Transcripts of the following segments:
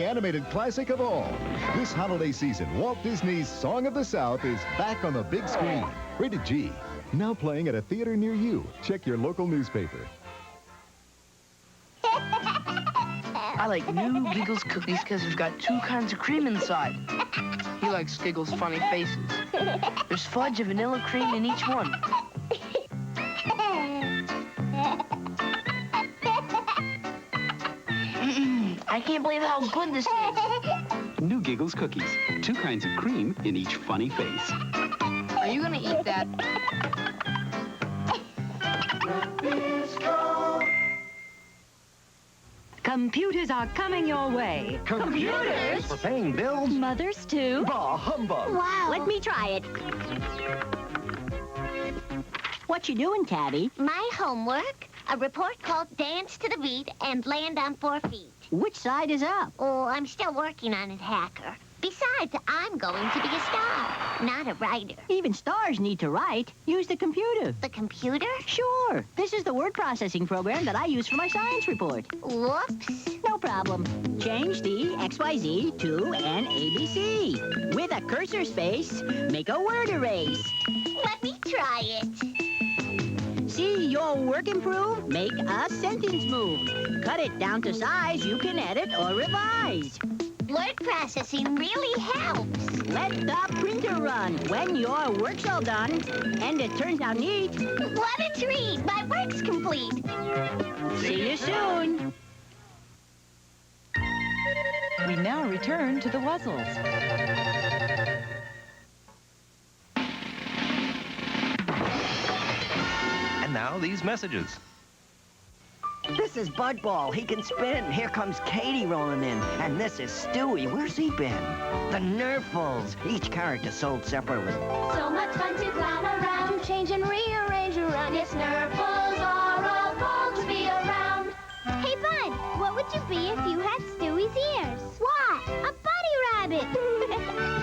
animated classic of all. This holiday season, Walt Disney's Song of the South is back on the big screen. Rated G. Now playing at a theater near you. Check your local newspaper. I like new Giggles cookies because they've got 2 kinds of cream inside. He likes Giggles' funny faces. There's fudge and vanilla cream in each one. I can't believe how good this is. New Giggles cookies. 2 kinds of cream in each funny face. Are you gonna eat that? Computers are coming your way. Computers? For paying bills? Mothers, too. Bah, humbug. Wow. Let me try it. What you doing, Tabby? My homework, a report called Dance to the Beat and Land on 4 Feet. Which side is up? Oh, I'm still working on it, Hacker. Besides, I'm going to be a star, not a writer. Even stars need to write. Use the computer. The computer? Sure. This is the word processing program that I use for my science report. Whoops. No problem. Change the XYZ to an ABC. With a cursor space, make a word erase. Let me try it. See your work improve? Make a sentence move. Cut it down to size you can edit or revise. Word processing really helps. Let the printer run when your work's all done and it turns out neat. What a treat! My work's complete. See you soon. We now return to the Wuzzles. And now these messages. This is Budball. He can spin. Here comes Katie rolling in. And this is Stewie. Where's he been? The Nerfles. Each character sold separately. So much fun to clown around, change and rearrange around. Yes, Nerfles are a ball to be around. Hey, Bud, what would you be if you had Stewie's ears? What? A bunny rabbit.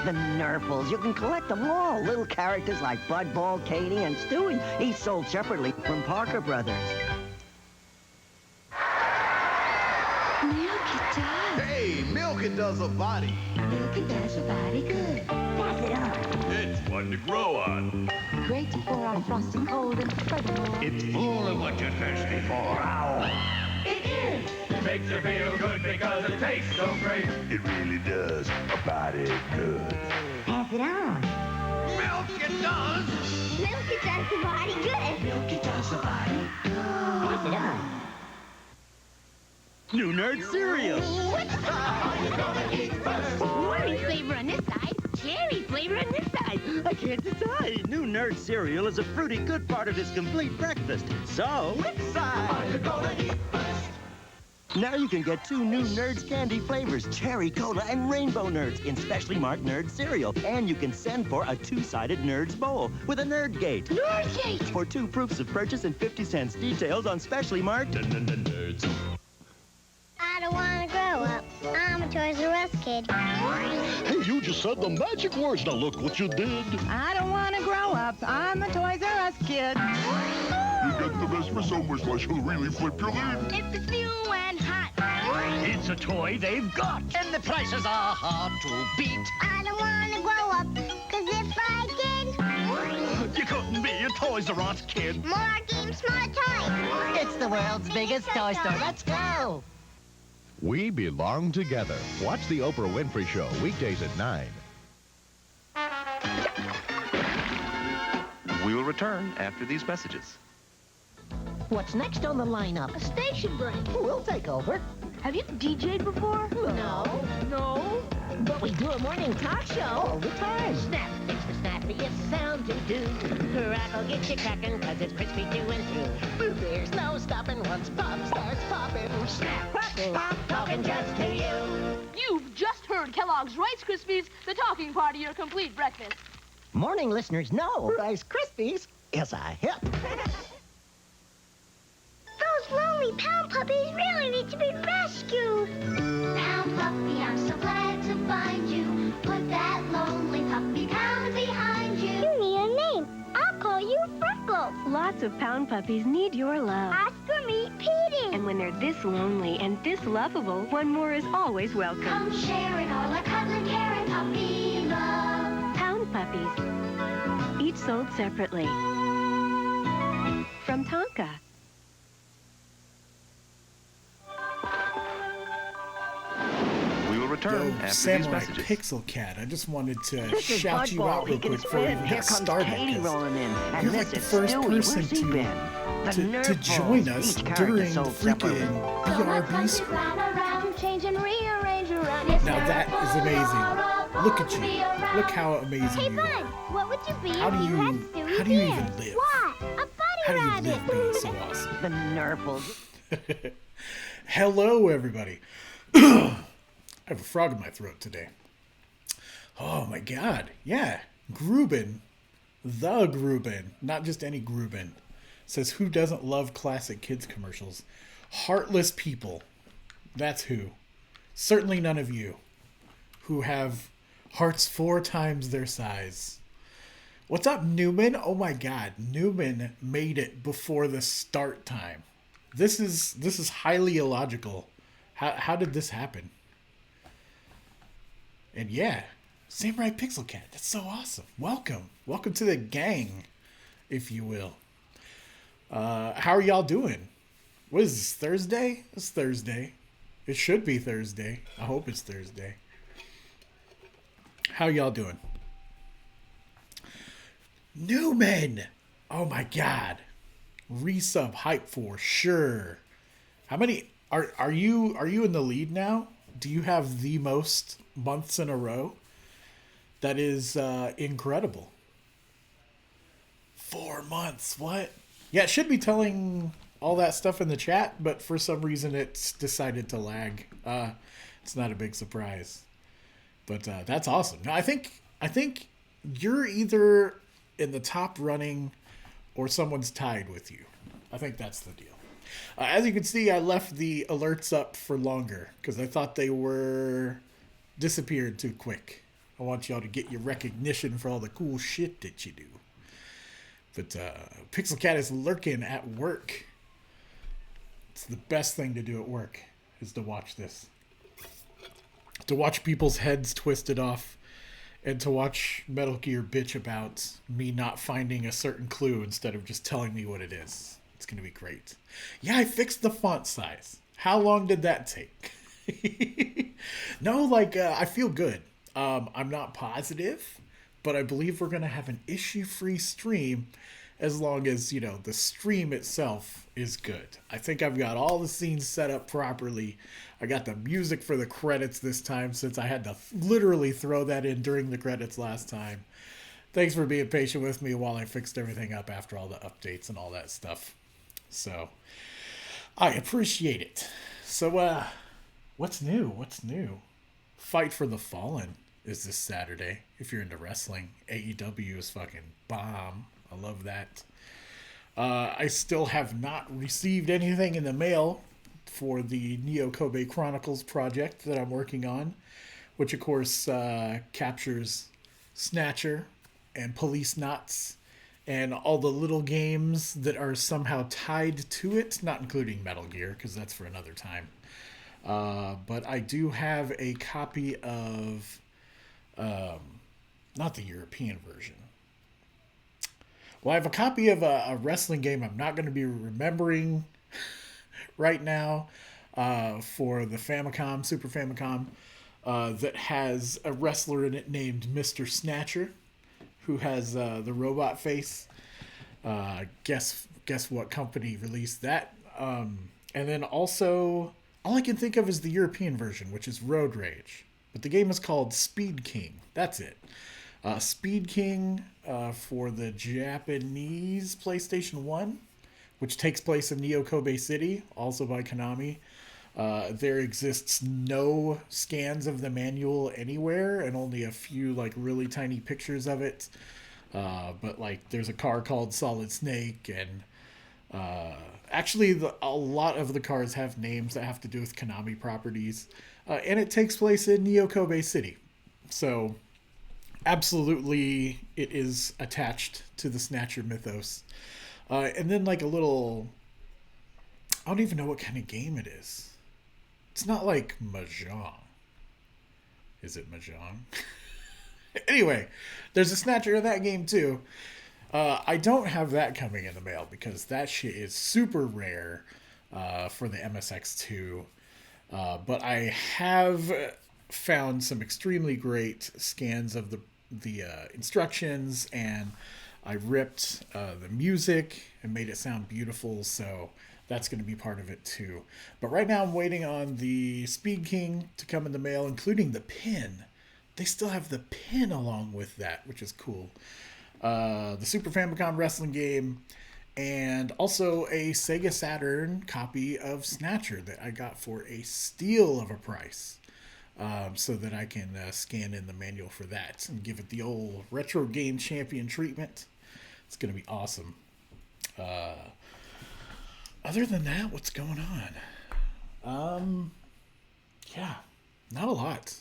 The Nerfles. You can collect them all. Little characters like Budball, Katie, and Stewie. Each sold separately from Parker Brothers. Hey, milk it does a body. Milk it does a body good. Pass it on. It's fun to grow on. Great for our frosty cold and furthermore. It's full of what you're thirsty for. Ow. It is. It makes you feel good because it tastes so great. It really does a body good. Pass it on. Milk it does. Milk it does the body good. Milk it does a body good. Pass it on. New Nerd Cereal. What are you gonna eat first? Orange flavor on this side, cherry flavor on this side. I can't decide. New Nerd Cereal is a fruity good part of his complete breakfast. So, which side are you gonna eat first? Now you can get 2 new Nerds candy flavors, Cherry Cola and Rainbow Nerds, in specially marked Nerd Cereal. And you can send for a 2-sided Nerds Bowl with a Nerd Gate. Nerd Gate! For 2 proofs of purchase and 50 cents details on specially marked Nerds. I don't want to grow up. I'm a Toys R Us kid. Hey, you just said the magic words. Now look what you did. I don't want to grow up. I'm a Toys R Us kid. You get the best for so much like you'll really flip your lid. If it's new and hot. It's a toy they've got. And the prices are hard to beat. I don't want to grow up, because if I did, You couldn't be a Toys R Us kid. more games, more toys. It's the world's biggest toy store. Let's go. We belong together. Watch the Oprah Winfrey Show weekdays at 9. We will return after these messages. What's next on the lineup? A station break. We'll take over. Have you DJ'd before? No. No? But we do a morning talk show all the time. Snap, it's the snappiest sound to do. Crackle, get you crackin', cause it's crispy through and through. There's no stopping once pop starts popping. Snap, crackle, pop, talking just to you. You've just heard Kellogg's Rice Krispies, the talking part of your complete breakfast. Morning listeners know Rice Krispies is a hit. Those lonely pound puppies really need to be rescued. Pound puppy, I'm so glad to find you. Put that lonely puppy pound behind you. You need a name. I'll call you Freckles. Lots of pound puppies need your love. Oscar meet Petey. And when they're this lonely and this lovable, one more is always welcome. Come sharing all our cuddling, caring puppy love. Pound puppies, each sold separately. From Tonka. We will return after these Samurai messages. Pixel Cat, I just wanted to This is shout you out Budball. real He can quick before we spin. even Here got comes started. Katie 'Cause rolling in. And you're this like the is first Stewie. person Where's he been? The to Nerf join balls. us Each character during the sold separately. freaking Go my BRB country, stream. round around, change and rearrange around. Yes, Now that is Nerfles amazing. are all Look at to you. be around. Look how amazing Hey, you Bud, are. what would you be How if do you you- had Stewie's how do you ears? even live? What? A bunny How do you rabbit. live being so awesome? The Nerfles. Hello, everybody. I have a frog in my throat today. Oh my god. Yeah. Gruben. The Gruben. Not just any Gruben. Says, who doesn't love classic kids commercials? Heartless people. That's who. Certainly none of you. Who have hearts 4 times their size. What's up, Newman? Oh my god. Newman made it before the start time. This is highly illogical. How did this happen? And yeah, Samurai Pixel Cat. That's so awesome. Welcome. Welcome to the gang, if you will. How are y'all doing? What is this, Thursday? It's Thursday. It should be Thursday. I hope it's Thursday. How y'all doing? Newman! Oh my god. Resub hype for sure. How many are you in the lead now? Do you have the most months in a row? That is incredible. 4 months. What? Yeah, it should be telling all that stuff in the chat, but for some reason it's decided to lag. It's not a big surprise. But that's awesome. Now I think you're either in the top running or someone's tied with you. I think that's the deal. As you can see, I left the alerts up for longer because I thought they were disappeared too quick. I want y'all to get your recognition for all the cool shit that you do. But Pixel Cat is lurking at work. It's the best thing to do at work is to watch this. To watch people's heads twisted off and to watch Metal Gear bitch about me not finding a certain clue instead of just telling me what it is. It's going to be great. Yeah, I fixed the font size. How long did that take? No, I feel good. I'm not positive, but I believe we're going to have an issue-free stream as long as, the stream itself is good. I think I've got all the scenes set up properly. I got the music for the credits this time since I had to literally throw that in during the credits last time. Thanks for being patient with me while I fixed everything up after all the updates and all that stuff. So, I appreciate it. So, what's new? What's new? Fight for the Fallen is this Saturday. If you're into wrestling, AEW is fucking bomb. I love that. I still have not received anything in the mail for the Neo Kobe Chronicles project that I'm working on, which of course captures Snatcher and Police Knots and all the little games that are somehow tied to it, not including Metal Gear, because that's for another time. But I do have a copy of, not the European version. Well, I have a copy of a wrestling game I'm not going to be remembering right now for the Famicom, Super Famicom, that has a wrestler in it named Mr. Snatcher, who has the robot face. Guess what company released that? And then also, all I can think of is the European version, which is Road Rage. But the game is called Speed King. That's it. Speed King for the Japanese PlayStation 1, which takes place in Neo Kobe City, also by Konami. There exists no scans of the manual anywhere and only a few really tiny pictures of it. But there's a car called Solid Snake, and actually a lot of the cars have names that have to do with Konami properties. And it takes place in Neo Kobe City. So absolutely it is attached to the Snatcher mythos. And then a little I don't even know what kind of game it is. It's not like Mahjong. Is it Mahjong? Anyway, there's a Snatcher of that game too. I don't have that coming in the mail because that shit is super rare for the MSX2. But I have found some extremely great scans of the instructions, and I ripped the music and made it sound beautiful, so that's going to be part of it too. But right now I'm waiting on the Speed King to come in the mail, including the pin. They still have the pin along with that, which is cool. The Super Famicom wrestling game, and also a Sega Saturn copy of Snatcher that I got for a steal of a price. So that I can scan in the manual for that and give it the old retro game champion treatment. It's going to be awesome. Other than that, what's going on? Yeah, not a lot.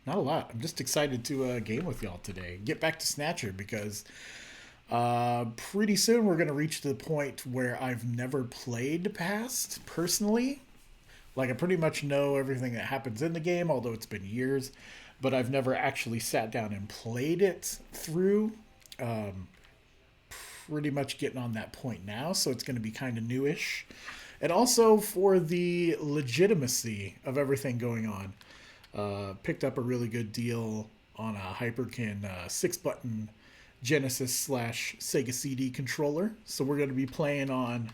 Not a lot. I'm just excited to game with y'all today. Get back to Snatcher because pretty soon we're going to reach the point where I've never played past personally. Like, I pretty much know everything that happens in the game, although it's been years, but I've never actually sat down and played it through. Pretty much getting on that point now, so it's going to be kind of newish. And also for the legitimacy of everything going on. Picked up a really good deal on a Hyperkin 6-button Genesis / Sega CD controller. So we're going to be playing on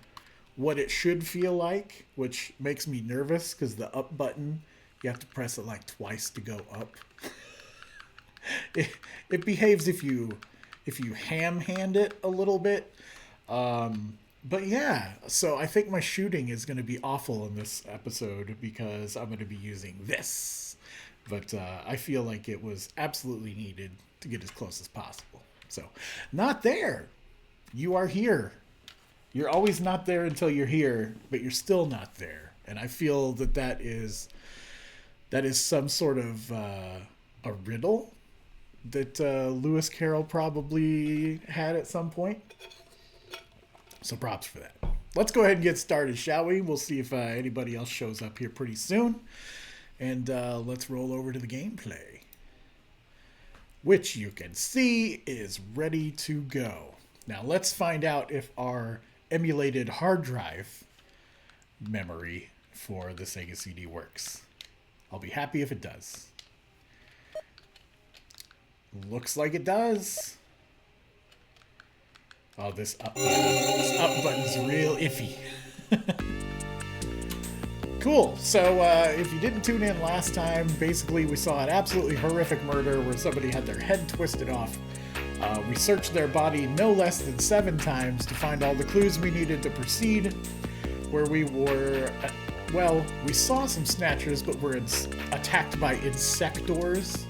what it should feel like, which makes me nervous because the up button, you have to press it like twice to go up. It behaves if you ham hand it a little bit. But yeah, so I think my shooting is going to be awful in this episode because I'm going to be using this. But I feel like it was absolutely needed to get as close as possible. So, not there. You are here. You're always not there until you're here, but you're still not there. And I feel that is some sort of a riddle that Lewis Carroll probably had at some point. So props for that. Let's go ahead and get started, shall we? We'll see if anybody else shows up here pretty soon. And let's roll over to the gameplay, which you can see is ready to go. Now let's find out if our emulated hard drive memory for the Sega CD works. I'll be happy if it does. Looks like it does. Oh, this up button's real iffy. Cool. So if you didn't tune in last time, basically we saw an absolutely horrific murder where somebody had their head twisted off. We searched their body no less than 7 times to find all the clues we needed to proceed. Where we were, we saw some Snatchers, but were attacked by insectors.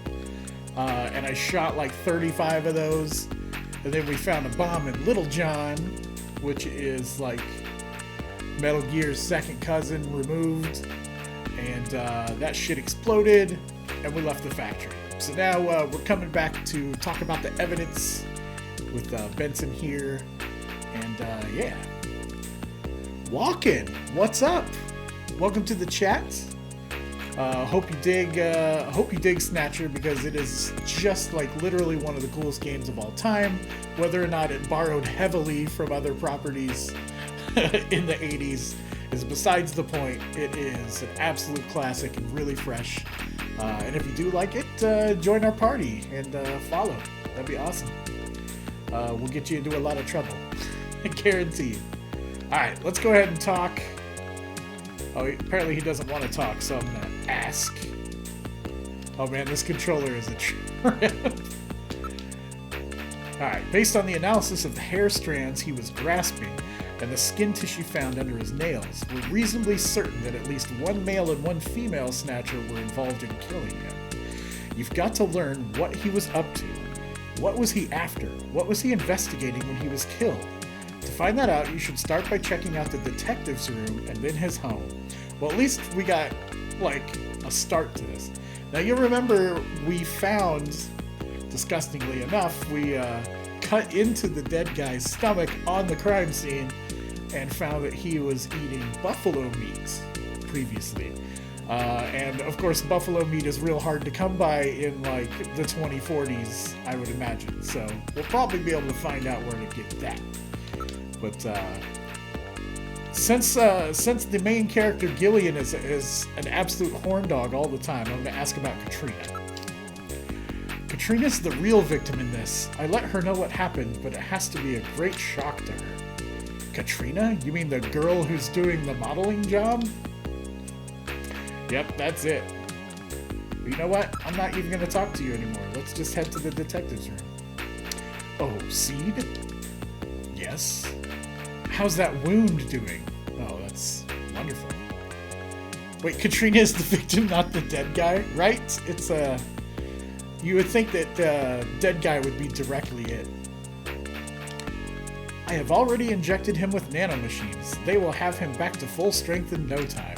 And I shot like 35 of those. And then we found a bomb in Little John, which is like Metal Gear's second cousin removed. And that shit exploded, and we left the factory. So now we're coming back to talk about the evidence with Benson here. And yeah. Walkin', what's up? Welcome to the chat. Hope you dig Snatcher because it is just like literally one of the coolest games of all time. Whether or not it borrowed heavily from other properties in the 80s is besides the point. It is an absolute classic and really fresh. And if you do like it, join our party and follow. That'd be awesome. We'll get you into a lot of trouble. Guaranteed. Alright, let's go ahead and talk. Oh, apparently he doesn't want to talk, so I'm going to ask. Oh man, this controller is a trip. Alright, based on the analysis of the hair strands he was grasping and the skin tissue found under his nails, we're reasonably certain that at least one male and one female Snatcher were involved in killing him. You've got to learn what he was up to. What was he after? What was he investigating when he was killed? To find that out, you should start by checking out the detective's room and then his home. Well, at least we got, like, a start to this. Now, you remember we found, disgustingly enough, we cut into the dead guy's stomach on the crime scene, and found that he was eating buffalo meat previously. And of course, buffalo meat is real hard to come by in like the 2040s, I would imagine. So we'll probably be able to find out where to get that. But since the main character Gillian is an absolute horn dog all the time, I'm going to ask about Katrina. Katrina's the real victim in this. I let her know what happened, but it has to be a great shock to her. Katrina? You mean the girl who's doing the modeling job? Yep, that's it. But you know what? I'm not even going to talk to you anymore. Let's just head to the detective's room. Oh, Seed? Yes? How's that wound doing? Oh, that's wonderful. Wait, Katrina is the victim, not the dead guy, right? It's you would think that dead guy would be directly it. I have already injected him with nanomachines. They will have him back to full strength in no time.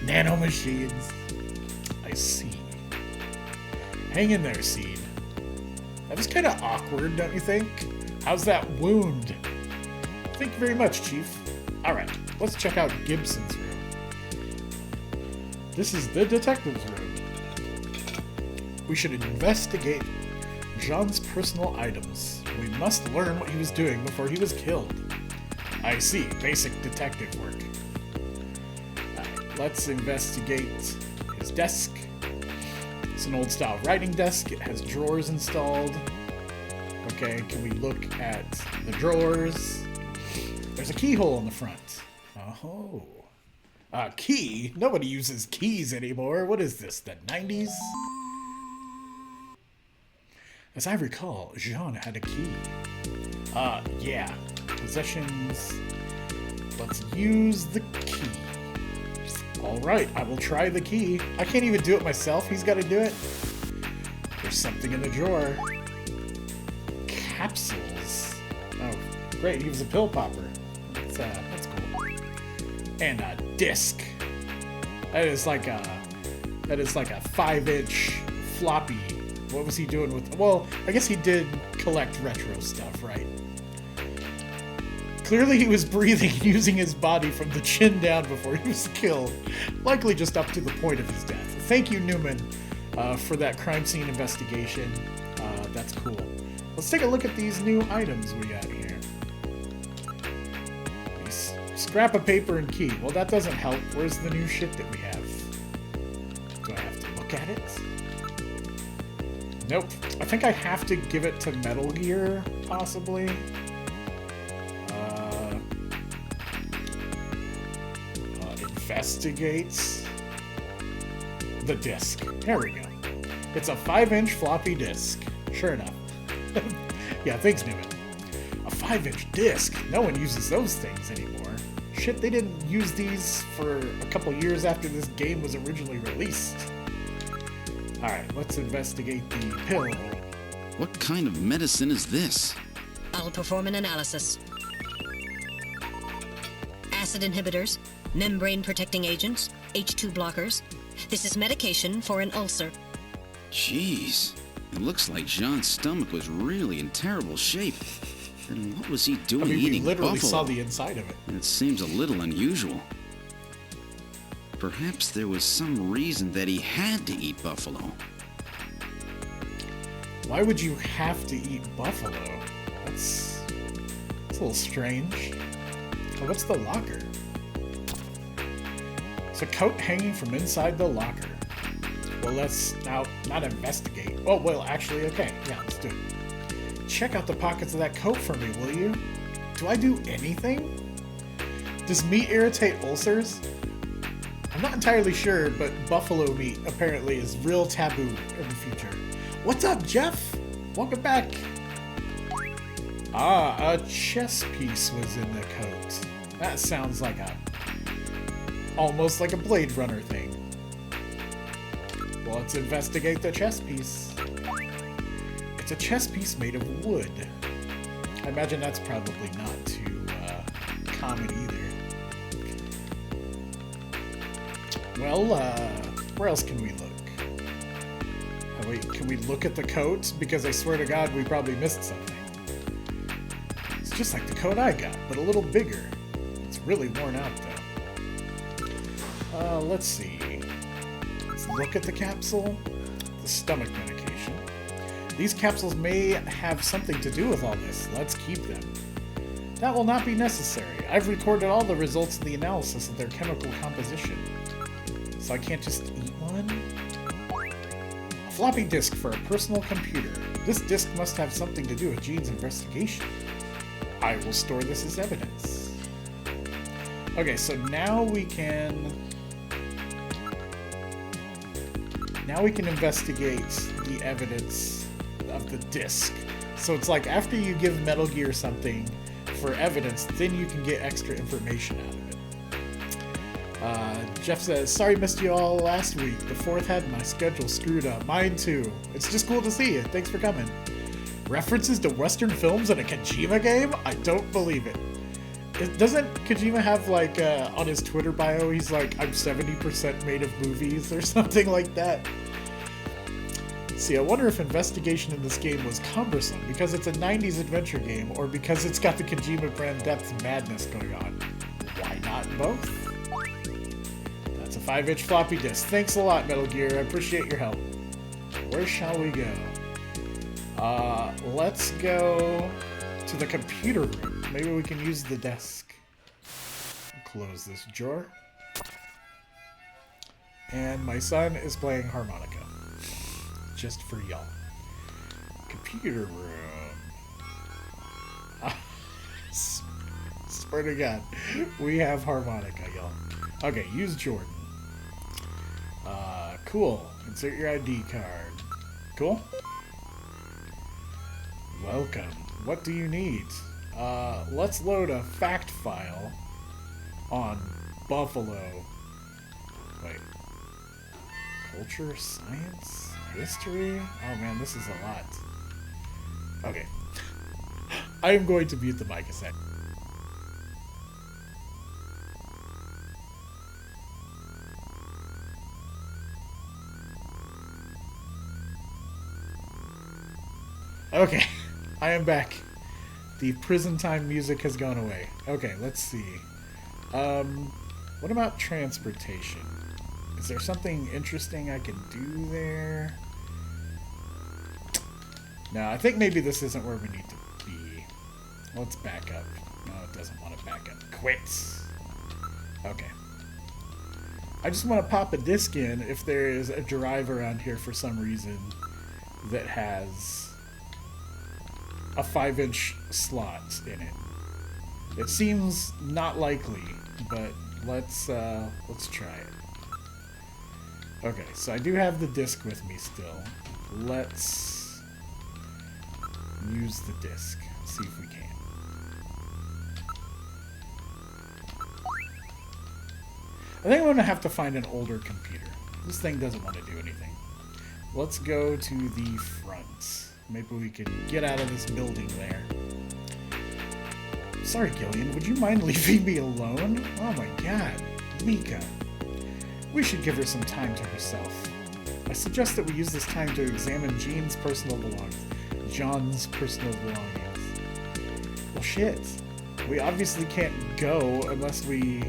Nanomachines. I see. Hang in there, Seed. That was kind of awkward, don't you think? How's that wound? Thank you very much, Chief. Alright, let's check out Gibson's room. This is the detective's room. We should investigate Jean's personal items. We must learn what he was doing before he was killed. I see. Basic detective work. Alright, let's investigate his desk. It's an old-style writing desk. It has drawers installed. Okay, can we look at the drawers? There's a keyhole in the front. Oh. A key? Nobody uses keys anymore. What is this, the 90s? As I recall, Jean had a key. Yeah. Possessions. Let's use the key. Alright, I will try the key. I can't even do it myself. He's got to do it. There's something in the drawer. Capsules. Oh, great. He was a pill popper. That's cool. And a disc. That is like a 5-inch floppy. What was he doing with... Well, I guess he did collect retro stuff, right? Clearly he was breathing using his body from the chin down before he was killed. Likely just up to the point of his death. Thank you, Newman, for that crime scene investigation. That's cool. Let's take a look at these new items we got here. Scrap of paper and key. Well, that doesn't help. Where's the new shit that we have? Do I have to look at it? Nope. I think I have to give it to Metal Gear, possibly. Investigates the disc. There we go. It's a 5-inch floppy disk. Sure enough. Yeah, thanks, Newman. A 5-inch disc? No one uses those things anymore. Shit, they didn't use these for a couple years after this game was originally released. Alright, let's investigate the pill. What kind of medicine is this? I'll perform an analysis. Acid inhibitors, membrane-protecting agents, H2 blockers. This is medication for an ulcer. Jeez. It looks like Jean's stomach was really in terrible shape. And what was he doing eating we literally buffalo? saw the inside of it. It seems a little unusual. Perhaps there was some reason that he had to eat buffalo. Why would you have to eat buffalo? That's a little strange. Oh, what's the locker? It's a coat hanging from inside the locker. Well, let's now not investigate. Oh, well, actually, okay. Yeah, let's do it. Check out the pockets of that coat for me, will you? Do I do anything? Does meat irritate ulcers? I'm not entirely sure, but buffalo meat apparently is real taboo in the future. What's up, Jeff? Welcome back. Ah, a chess piece was in the coat. That sounds like almost like a Blade Runner thing. Well, let's investigate the chess piece. It's a chess piece made of wood. I imagine that's probably not too common either. Well, where else can we look? Oh, wait, can we look at the coat? Because I swear to God, we probably missed something. It's just like the coat I got, but a little bigger. It's really worn out, though. Let's see. Let's look at the capsule. The stomach medication. These capsules may have something to do with all this. Let's keep them. That will not be necessary. I've recorded all the results of the analysis of their chemical composition. So I can't just eat one? A floppy disk for a personal computer. This disk must have something to do with Gene's investigation. I will store this as evidence. Okay, so now we can investigate the evidence of the disk. So it's like after you give Metal Gear something for evidence, then you can get extra information out of it. Jeff says, sorry missed you all last week. The 4th had my schedule screwed up. Mine too. It's just cool to see you. Thanks for coming. References to Western films in a Kojima game? I don't believe it. Doesn't Kojima have, like, on his Twitter bio, he's like, I'm 70% made of movies or something like that? See, I wonder if investigation in this game was cumbersome because it's a 90s adventure game or because it's got the Kojima brand depth madness going on. Why not both? That's a 5-inch floppy disk. Thanks a lot, Metal Gear. I appreciate your help. Where shall we go? Let's go to the computer room. Maybe we can use the desk. Close this drawer. And my son is playing harmonica. Just for y'all. Computer room. Swear to God, we have harmonica, y'all. Okay, use Jordan. Cool. Insert your ID card. Cool. Welcome. What do you need? Let's load a fact file on Buffalo. Wait. Culture, science, history? Oh man, this is a lot. Okay. I am going to mute the mic a sec. Okay, I am back. The prison time music has gone away. Okay, let's see. What about transportation? Is there something interesting I can do there? No, I think maybe this isn't where we need to be. Let's back up. No, it doesn't want to back up. Quits. Okay. I just want to pop a disc in if there is a drive around here for some reason that has a 5-inch slot in it. It seems not likely, but let's try it. Okay, so I do have the disc with me still. Let's use the disc. See if we can. I think I'm gonna have to find an older computer. This thing doesn't want to do anything. Let's go to the front. Maybe we could get out of this building there. Sorry, Gillian, would you mind leaving me alone? Oh my god, Mika. We should give her some time to herself. I suggest that we use this time to examine Jean's personal belongings. John's personal belongings. Well, shit. We obviously can't go unless we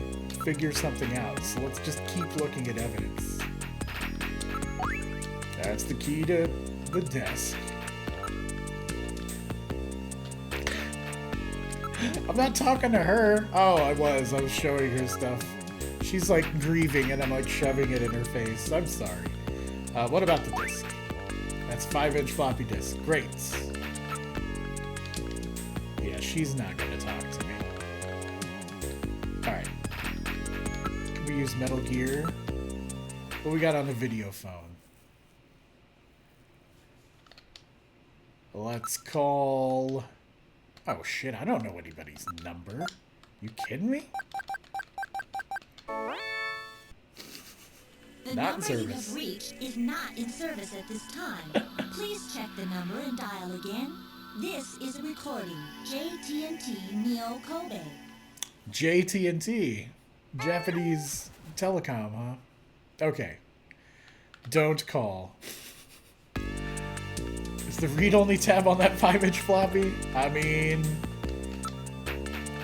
figure something out, so let's just keep looking at evidence. That's the key to the desk. I'm not talking to her. Oh, I was showing her stuff. She's like grieving and I'm like shoving it in her face. I'm sorry. What about the disc? That's 5-inch floppy disk. Great. Yeah, she's not gonna talk to me. Alright. Can we use Metal Gear? What we got on the video phone? Let's call... Oh shit, I don't know anybody's number. You kidding me? The Not in number you service. have reached is not in service at this time. Please check the number and dial again. This is a recording. JT&T Neo Kobe. JT&T. Japanese telecom, huh? Okay. Don't call. Is the read-only tab on that 5-inch floppy? I mean...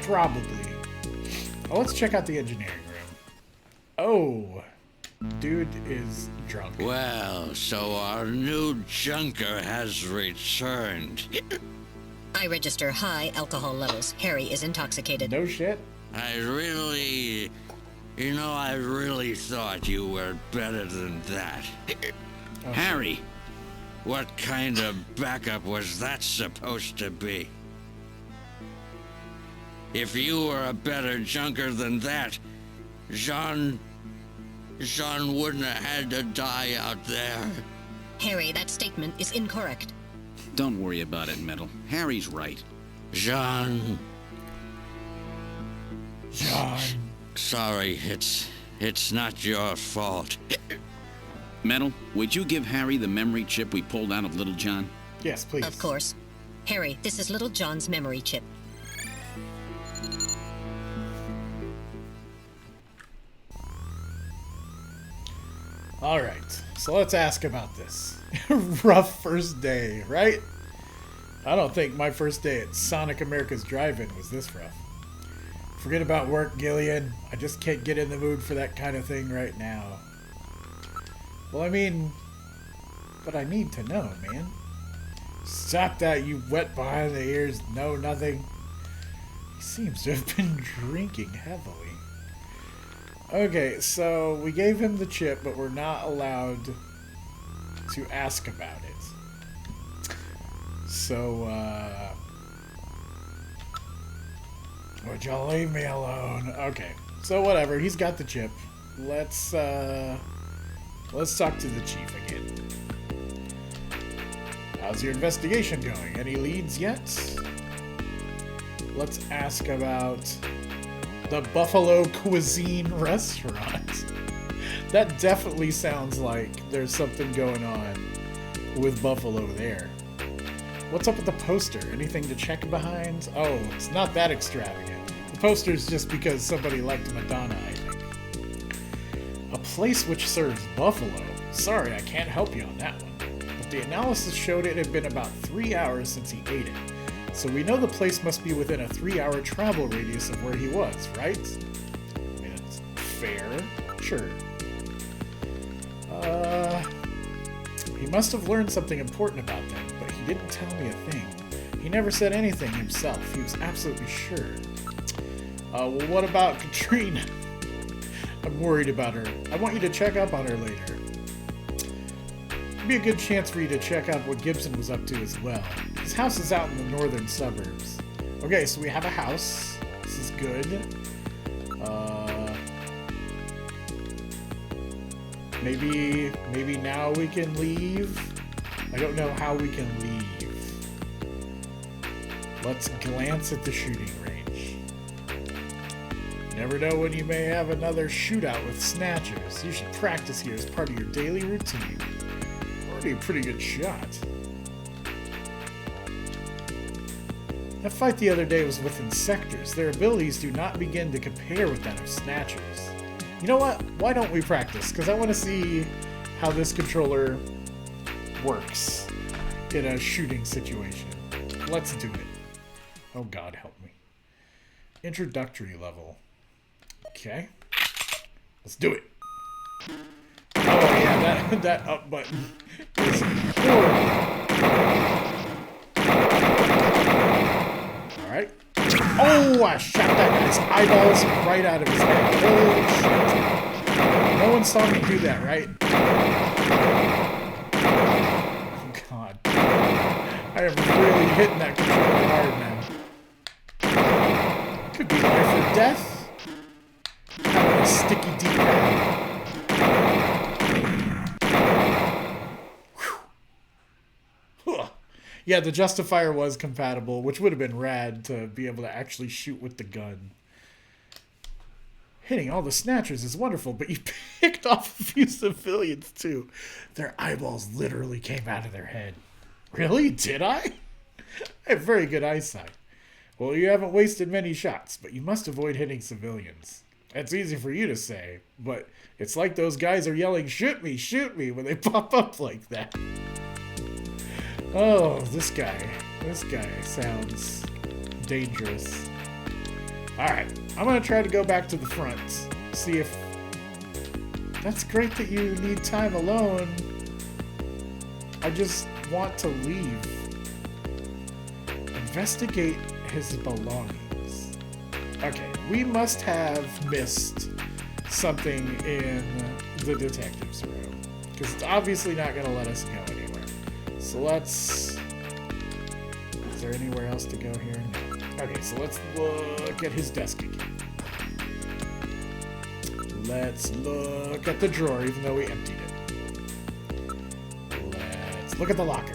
Probably. Oh, let's check out the engineering room. Oh, dude is drunk. Well, so our new junker has returned. I register high alcohol levels. Harry is intoxicated. No shit. I really thought you were better than that. Oh, Harry, what kind of backup was that supposed to be? If you were a better junker than that, Jean wouldn't have had to die out there. Harry, that statement is incorrect. Don't worry about it, Metal. Harry's right. Jean. Sorry, it's not your fault. Metal, would you give Harry the memory chip we pulled out of Little John? Yes, please. Of course. Harry, this is Little John's memory chip. Alright, so let's ask about this. Rough first day, right? I don't think my first day at Sonic America's Drive-In was this rough. Forget about work, Gillian. I just can't get in the mood for that kind of thing right now. Well, I mean, but I need to know, man. Stop that, you wet behind the ears, know nothing. He seems to have been drinking heavily. Okay, so we gave him the chip, but we're not allowed to ask about it. So, would y'all leave me alone? Okay, so whatever, he's got the chip. Let's talk to the chief again. How's your investigation going? Any leads yet? Let's ask about the Buffalo Cuisine restaurant. That definitely sounds like there's something going on with Buffalo there. What's up with the poster? Anything to check behind? Oh, it's not that extravagant. The poster's just because somebody liked Madonna, I think. A place which serves buffalo. Sorry, I can't help you on that one. But the analysis showed it had been about 3 hours since he ate it. So we know the place must be within a 3-hour travel radius of where he was, right? I mean, it's fair. Sure. He must have learned something important about them, but he didn't tell me a thing. He never said anything himself. He was absolutely sure. Well, what about Katrina? I'm worried about her. I want you to check up on her later. It'd be a good chance for you to check out what Gibson was up to as well. His house is out in the northern suburbs. Okay, so we have a house. This is good. Maybe now we can leave. I don't know how we can leave. Let's glance at the shooting range. Never know when you may have another shootout with Snatchers. You should practice here as part of your daily routine. Already a pretty good shot. That fight the other day was with Insectors. Their abilities do not begin to compare with that of Snatchers. You know what? Why don't we practice? Because I want to see how this controller works in a shooting situation. Let's do it. Oh God, help me. Introductory level. Okay. Let's do it. Oh yeah, that up button is horrible. Alright. Oh, I shot that guy's eyeballs right out of his head. Holy shit. No one saw me do that, right? Oh, God. I am really hitting that controller hard now. Could be life or death. Having a sticky D-pad. Yeah, the Justifier was compatible, which would have been rad to be able to actually shoot with the gun. Hitting all the Snatchers is wonderful, but you picked off a few civilians too. Their eyeballs literally came out of their head. Really? Did I? I have very good eyesight. Well, you haven't wasted many shots, but you must avoid hitting civilians. That's easy for you to say, but it's like those guys are yelling, shoot me, when they pop up like that. Oh, this guy sounds dangerous. Alright, I'm gonna try to go back to the front. See if... That's great that you need time alone. I just want to leave. Investigate his belongings. Okay, we must have missed something in the detective's room. Because it's obviously not gonna let us go anywhere. So let's... Is there anywhere else to go here? No. Okay, so let's look at his desk again. Let's look at the drawer, even though we emptied it. Let's look at the locker.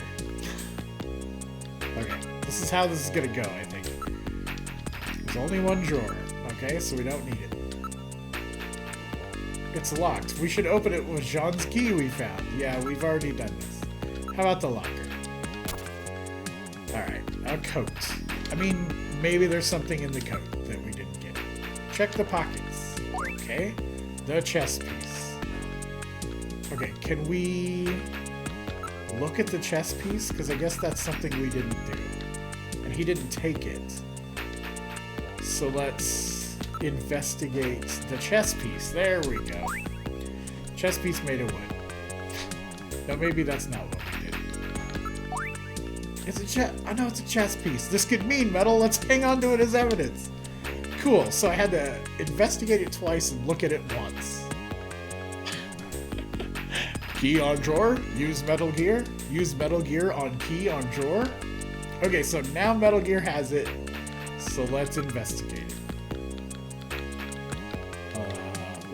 Okay, this is how this is gonna go, I think. There's only one drawer, okay, so we don't need it. It's locked. We should open it with Jean's key we found. Yeah, we've already done this. How about the locker? Alright, a coat. I mean, maybe there's something in the coat that we didn't get. Check the pockets. Okay. The chess piece. Okay, can we look at the chess piece? Because I guess that's something we didn't do. And he didn't take it. So let's investigate the chess piece. There we go. Chess piece made of wood. Now maybe that's not what we did. It's a chess. I know it's a chess piece. This could mean metal. Let's hang on to it as evidence. Cool. So I had to investigate it twice and look at it once. Key on drawer. Use Metal Gear. Use Metal Gear on key on drawer. Okay, so now Metal Gear has it. So let's investigate it.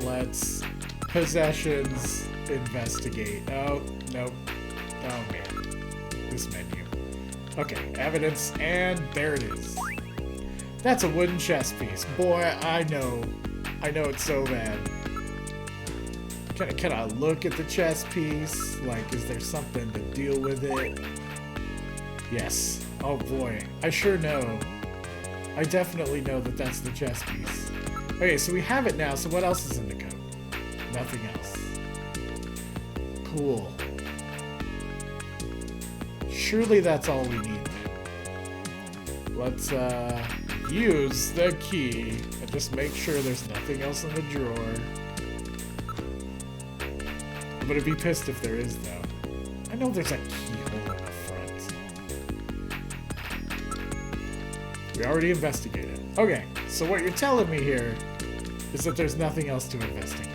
Let's possessions investigate. Oh, nope. Oh man. This menu. Okay, evidence, and there it is. That's a wooden chess piece. Boy, I know it's so bad. Can I look at the chess piece? Like, is there something to deal with it? Yes. Oh boy, I sure know. I definitely know that that's the chess piece. Okay, so we have it now, so what else is in the coat? Nothing else. Cool. Surely that's all we need then. Let's use the key and just make sure there's nothing else in the drawer. I'm gonna be pissed if there is, though. I know there's a keyhole in the front. We already investigated. Okay, so what you're telling me here is that there's nothing else to investigate.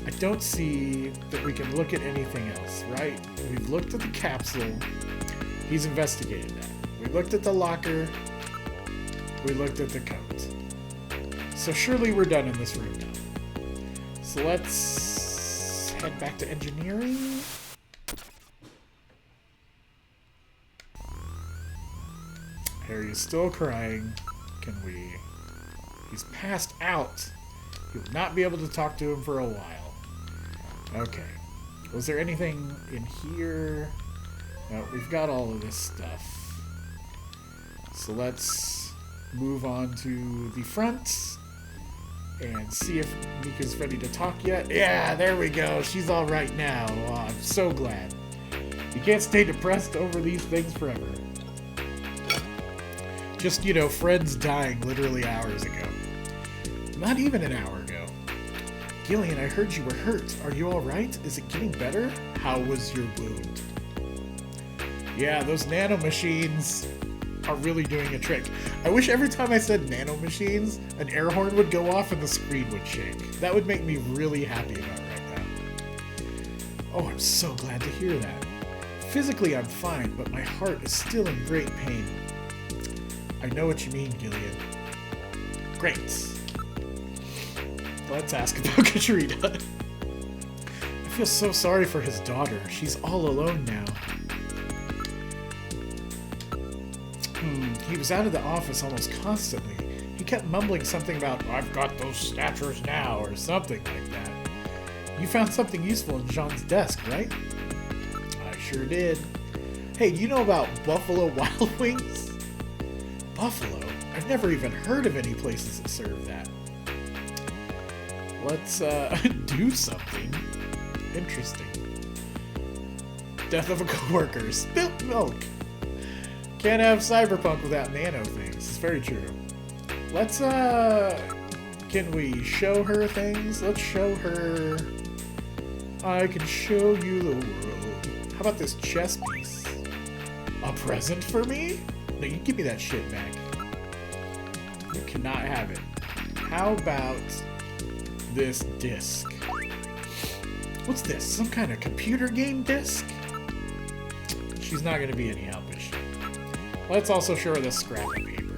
I don't see that we can look at anything else, right? We've looked at the capsule. He's investigated that. We looked at the locker. We looked at the coat. So surely we're done in this room now. So let's head back to engineering. Harry is still crying. Can we... He's passed out. You'll not be able to talk to him for a while. Okay. Was there anything in here? No, we've got all of this stuff. So let's move on to the front and see if Mika's ready to talk yet. Yeah, there we go. She's all right now. Oh, I'm so glad. You can't stay depressed over these things forever. Just, you know, friends dying literally hours ago. Not even an hour ago. Gillian, I heard you were hurt. Are you alright? Is it getting better? How was your wound? Yeah, those nanomachines are really doing a trick. I wish every time I said nanomachines, an air horn would go off and the screen would shake. That would make me really happy about right now. Oh, I'm so glad to hear that. Physically, I'm fine, but my heart is still in great pain. I know what you mean, Gillian. Great. Let's ask about Katrina. I feel so sorry for his daughter. She's all alone now. He was out of the office almost constantly. He kept mumbling something about, I've got those snatchers now, or something like that. You found something useful in Jean's desk, right? I sure did. Hey, do you know about Buffalo Wild Wings? Buffalo? I've never even heard of any places that serve that. Let's, do something. Interesting. Death of a coworker. Spilt milk. Can't have Cyberpunk without nano things. It's very true. Let's, can we show her things? Let's show her... I can show you the world. How about this chess piece? A present for me? No, you give me that shit back. You cannot have it. How about this disc? What's this? Some kind of computer game disc? She's not going to be any help, is she? Let's also show her this scrap of paper.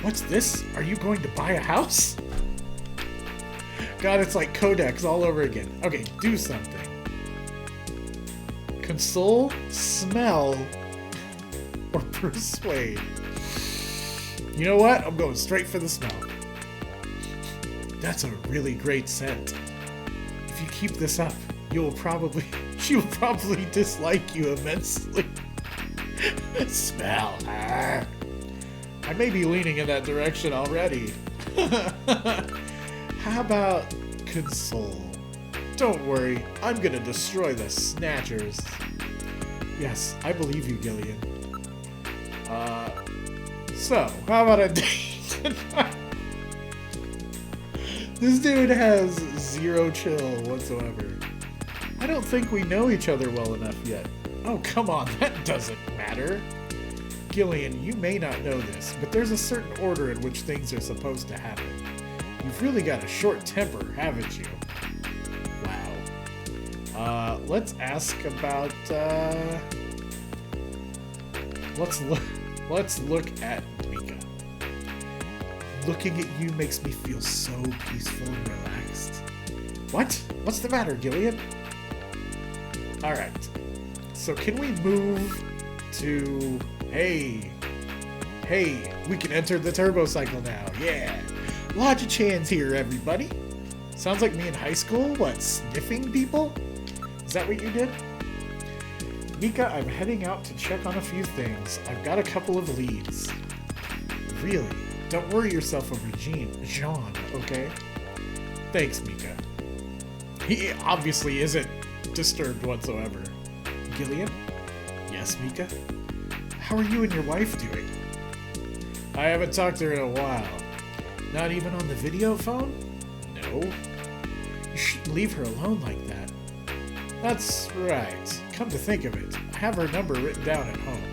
What's this? Are you going to buy a house? God, it's like Codex all over again. Okay, do something. Console, smell, or persuade. You know what? I'm going straight for the smell. That's a really great scent. If you keep this up, she will probably dislike you immensely. Smell. I may be leaning in that direction already. How about console? Don't worry, I'm gonna destroy the Snatchers. Yes, I believe you, Gillian. So, how about a date? This dude has zero chill whatsoever. I don't think we know each other well enough yet. Oh, come on, that doesn't matter. Gillian, you may not know this, but there's a certain order in which things are supposed to happen. You've really got a short temper, haven't you? Wow. Let's ask about, let's look at Mika. Looking at you makes me feel so peaceful and relaxed. What? What's the matter, Gillian? Alright. So can we move to... Hey, we can enter the turbo cycle now. Yeah. Logi-chan's here, everybody. Sounds like me in high school. What, sniffing people? Is that what you did? Mika, I'm heading out to check on a few things. I've got a couple of leads. Really? Don't worry yourself over Jean, okay? Thanks, Mika. He obviously isn't disturbed whatsoever. Gillian? Yes, Mika? How are you and your wife doing? I haven't talked to her in a while. Not even on the video phone? No. You shouldn't leave her alone like that. That's right. Come to think of it, I have her number written down at home.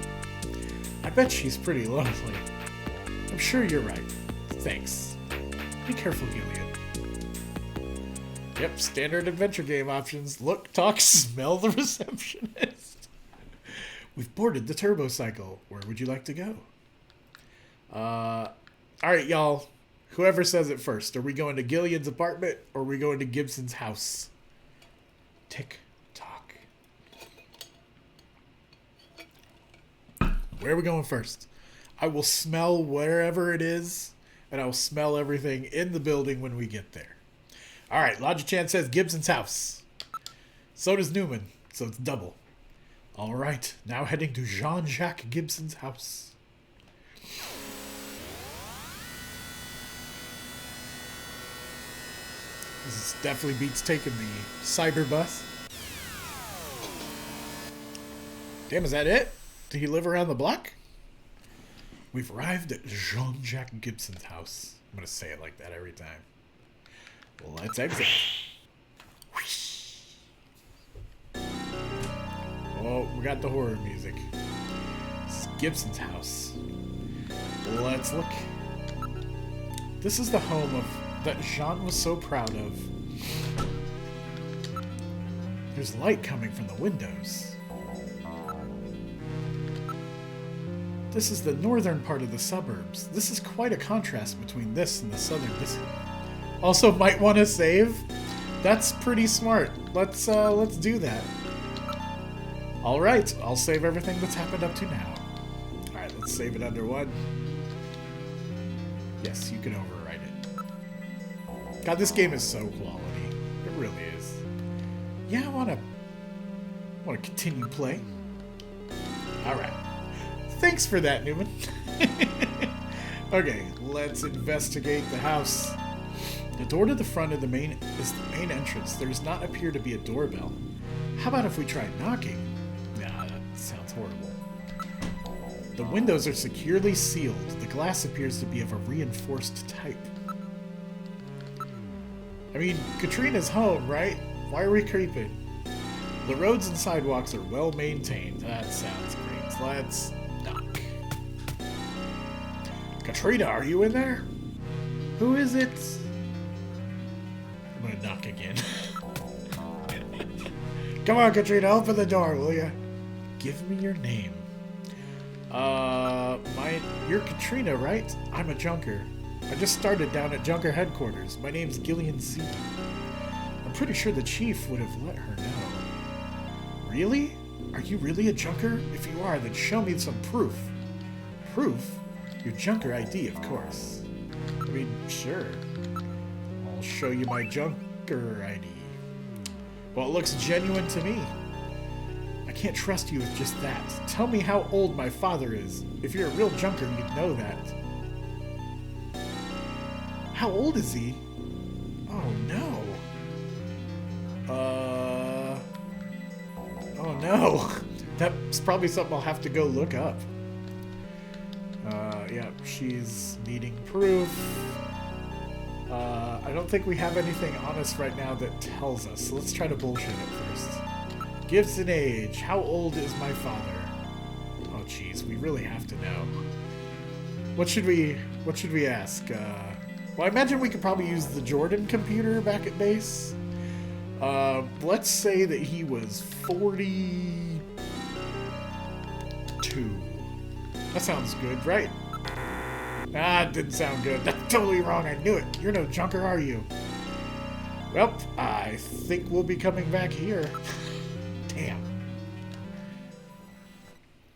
I bet she's pretty lonely. I'm sure you're right. Thanks. Be careful, Gillian. Yep, standard adventure game options. Look, talk, smell the receptionist. We've boarded the turbo cycle. Where would you like to go? Alright, y'all. Whoever says it first. Are we going to Gillian's apartment or are we going to Gibson's house? Tick tock. Where are we going first? I will smell wherever it is, and I will smell everything in the building when we get there. Alright, Logi-chan says Gibson's house. So does Newman, so it's double. Alright, now heading to Jean-Jacques Gibson's house. This definitely beats taking the cyber bus. Damn, is that it? Did he live around the block? We've arrived at Jean-Jacques Gibson's house. I'm going to say it like that every time. Well, let's exit. Oh, we got the horror music. This is Gibson's house. Let's look. This is the home of that Jean was so proud of. There's light coming from the windows. This is the northern part of the suburbs. This is quite a contrast between this and the southern district. Also, might want to save. That's pretty smart. Let's do that. All right, I'll save everything that's happened up to now. All right, let's save it under 1. Yes, you can overwrite it. God, this game is so quality. It really is. Yeah, I want to continue playing. All right. Thanks for that, Newman. Okay, let's investigate the house. The door to the front of the main entrance. There does not appear to be a doorbell. How about if we try knocking? Nah, that sounds horrible. The windows are securely sealed. The glass appears to be of a reinforced type. I mean, Katrina's home, right? Why are we creeping? The roads and sidewalks are well maintained. That sounds great. Let's knock. Katrina, are you in there? Who is it? I'm gonna knock again. Come on, Katrina, open the door, will ya? Give me your name. You're Katrina, right? I'm a junker. I just started down at Junker headquarters. My name's Gillian Z. I'm pretty sure the chief would have let her know. Really? Are you really a junker? If you are, then show me some proof. Proof? Your junker ID, of course. I mean, sure. I'll show you my junker ID. Well, it looks genuine to me. I can't trust you with just that. Tell me how old my father is. If you're a real junker, you'd know that. How old is he? Oh no. Oh no. That's probably something I'll have to go look up. Yeah, she's needing proof. I don't think we have anything on us right now that tells us, so let's try to bullshit it first. Gibson age. How old is my father? Oh jeez, we really have to know. What should we ask? Well, I imagine we could probably use the Jordan computer back at base. Let's say that he was 42. That sounds good, right? Ah, it didn't sound good. That's totally wrong. I knew it. You're no junker, are you? Well, I think we'll be coming back here. Damn.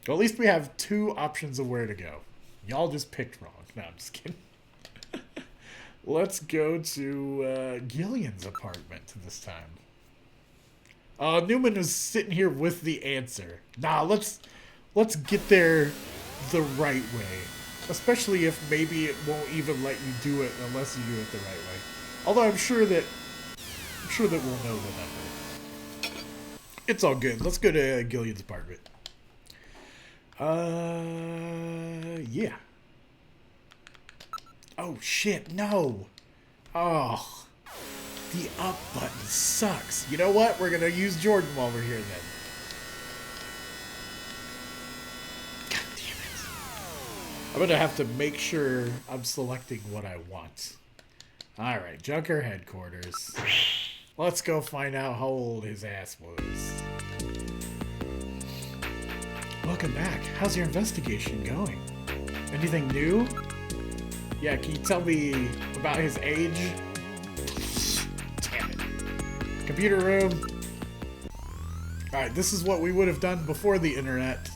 Well, at least we have two options of where to go. Y'all just picked wrong. No, I'm just kidding. Let's go to Gillian's apartment this time. Newman is sitting here with the answer. Nah, let's get there the right way. Especially if maybe it won't even let you do it unless you do it the right way. Although I'm sure that we'll know the number. It's all good. Let's go to Gillian's apartment. Yeah. Oh shit, no. Oh. The up button sucks. You know what? We're gonna use Jordan while we're here then. God damn it. I'm gonna have to make sure I'm selecting what I want. Alright, Junker headquarters. Let's go find out how old his ass was. Welcome back. How's your investigation going? Anything new? Yeah, can you tell me about his age? Damn it. Computer room. Alright, this is what we would have done before the internet.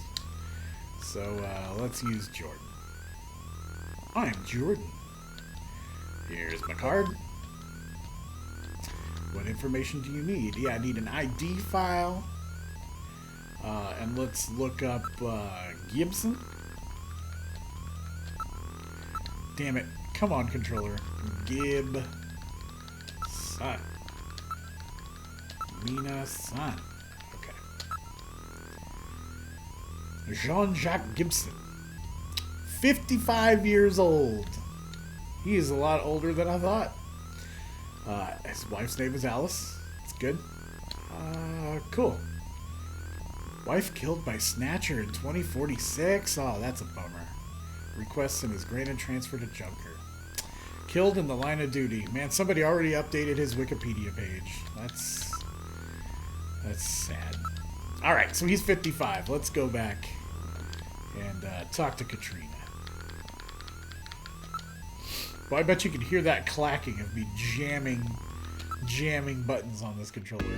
So, let's use Jordan. I'm Jordan. Here's my card. What information do you need? Yeah, I need an ID file. And let's look up Gibson. Damn it. Come on, controller. Gib. Son. Mina Son. Okay. Jean-Jacques Gibson. 55 years old. He is a lot older than I thought. His wife's name is Alice. That's good. Cool. Wife killed by Snatcher in 2046? Oh, that's a bummer. Requests and is granted transfer to Junker. Killed in the line of duty. Man, somebody already updated his Wikipedia page. That's sad. Alright, so he's 55. Let's go back and talk to Katrina. Well, I bet you can hear that clacking of me jamming buttons on this controller.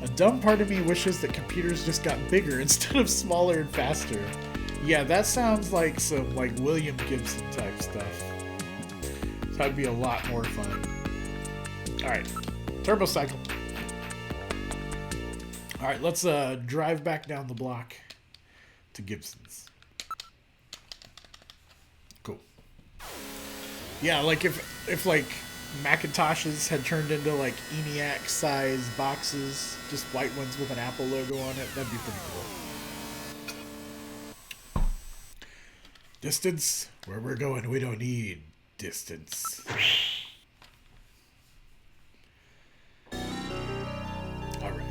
A dumb part of me wishes that computers just got bigger instead of smaller and faster. Yeah, that sounds like some William Gibson type stuff. That'd be a lot more fun. Alright, turbo cycle. Alright, let's drive back down the block to Gibson's. Cool. Yeah, like if Macintoshes had turned into ENIAC size boxes, just white ones with an Apple logo on it, that'd be pretty cool. Distance? Where we're going, we don't need distance. Alright.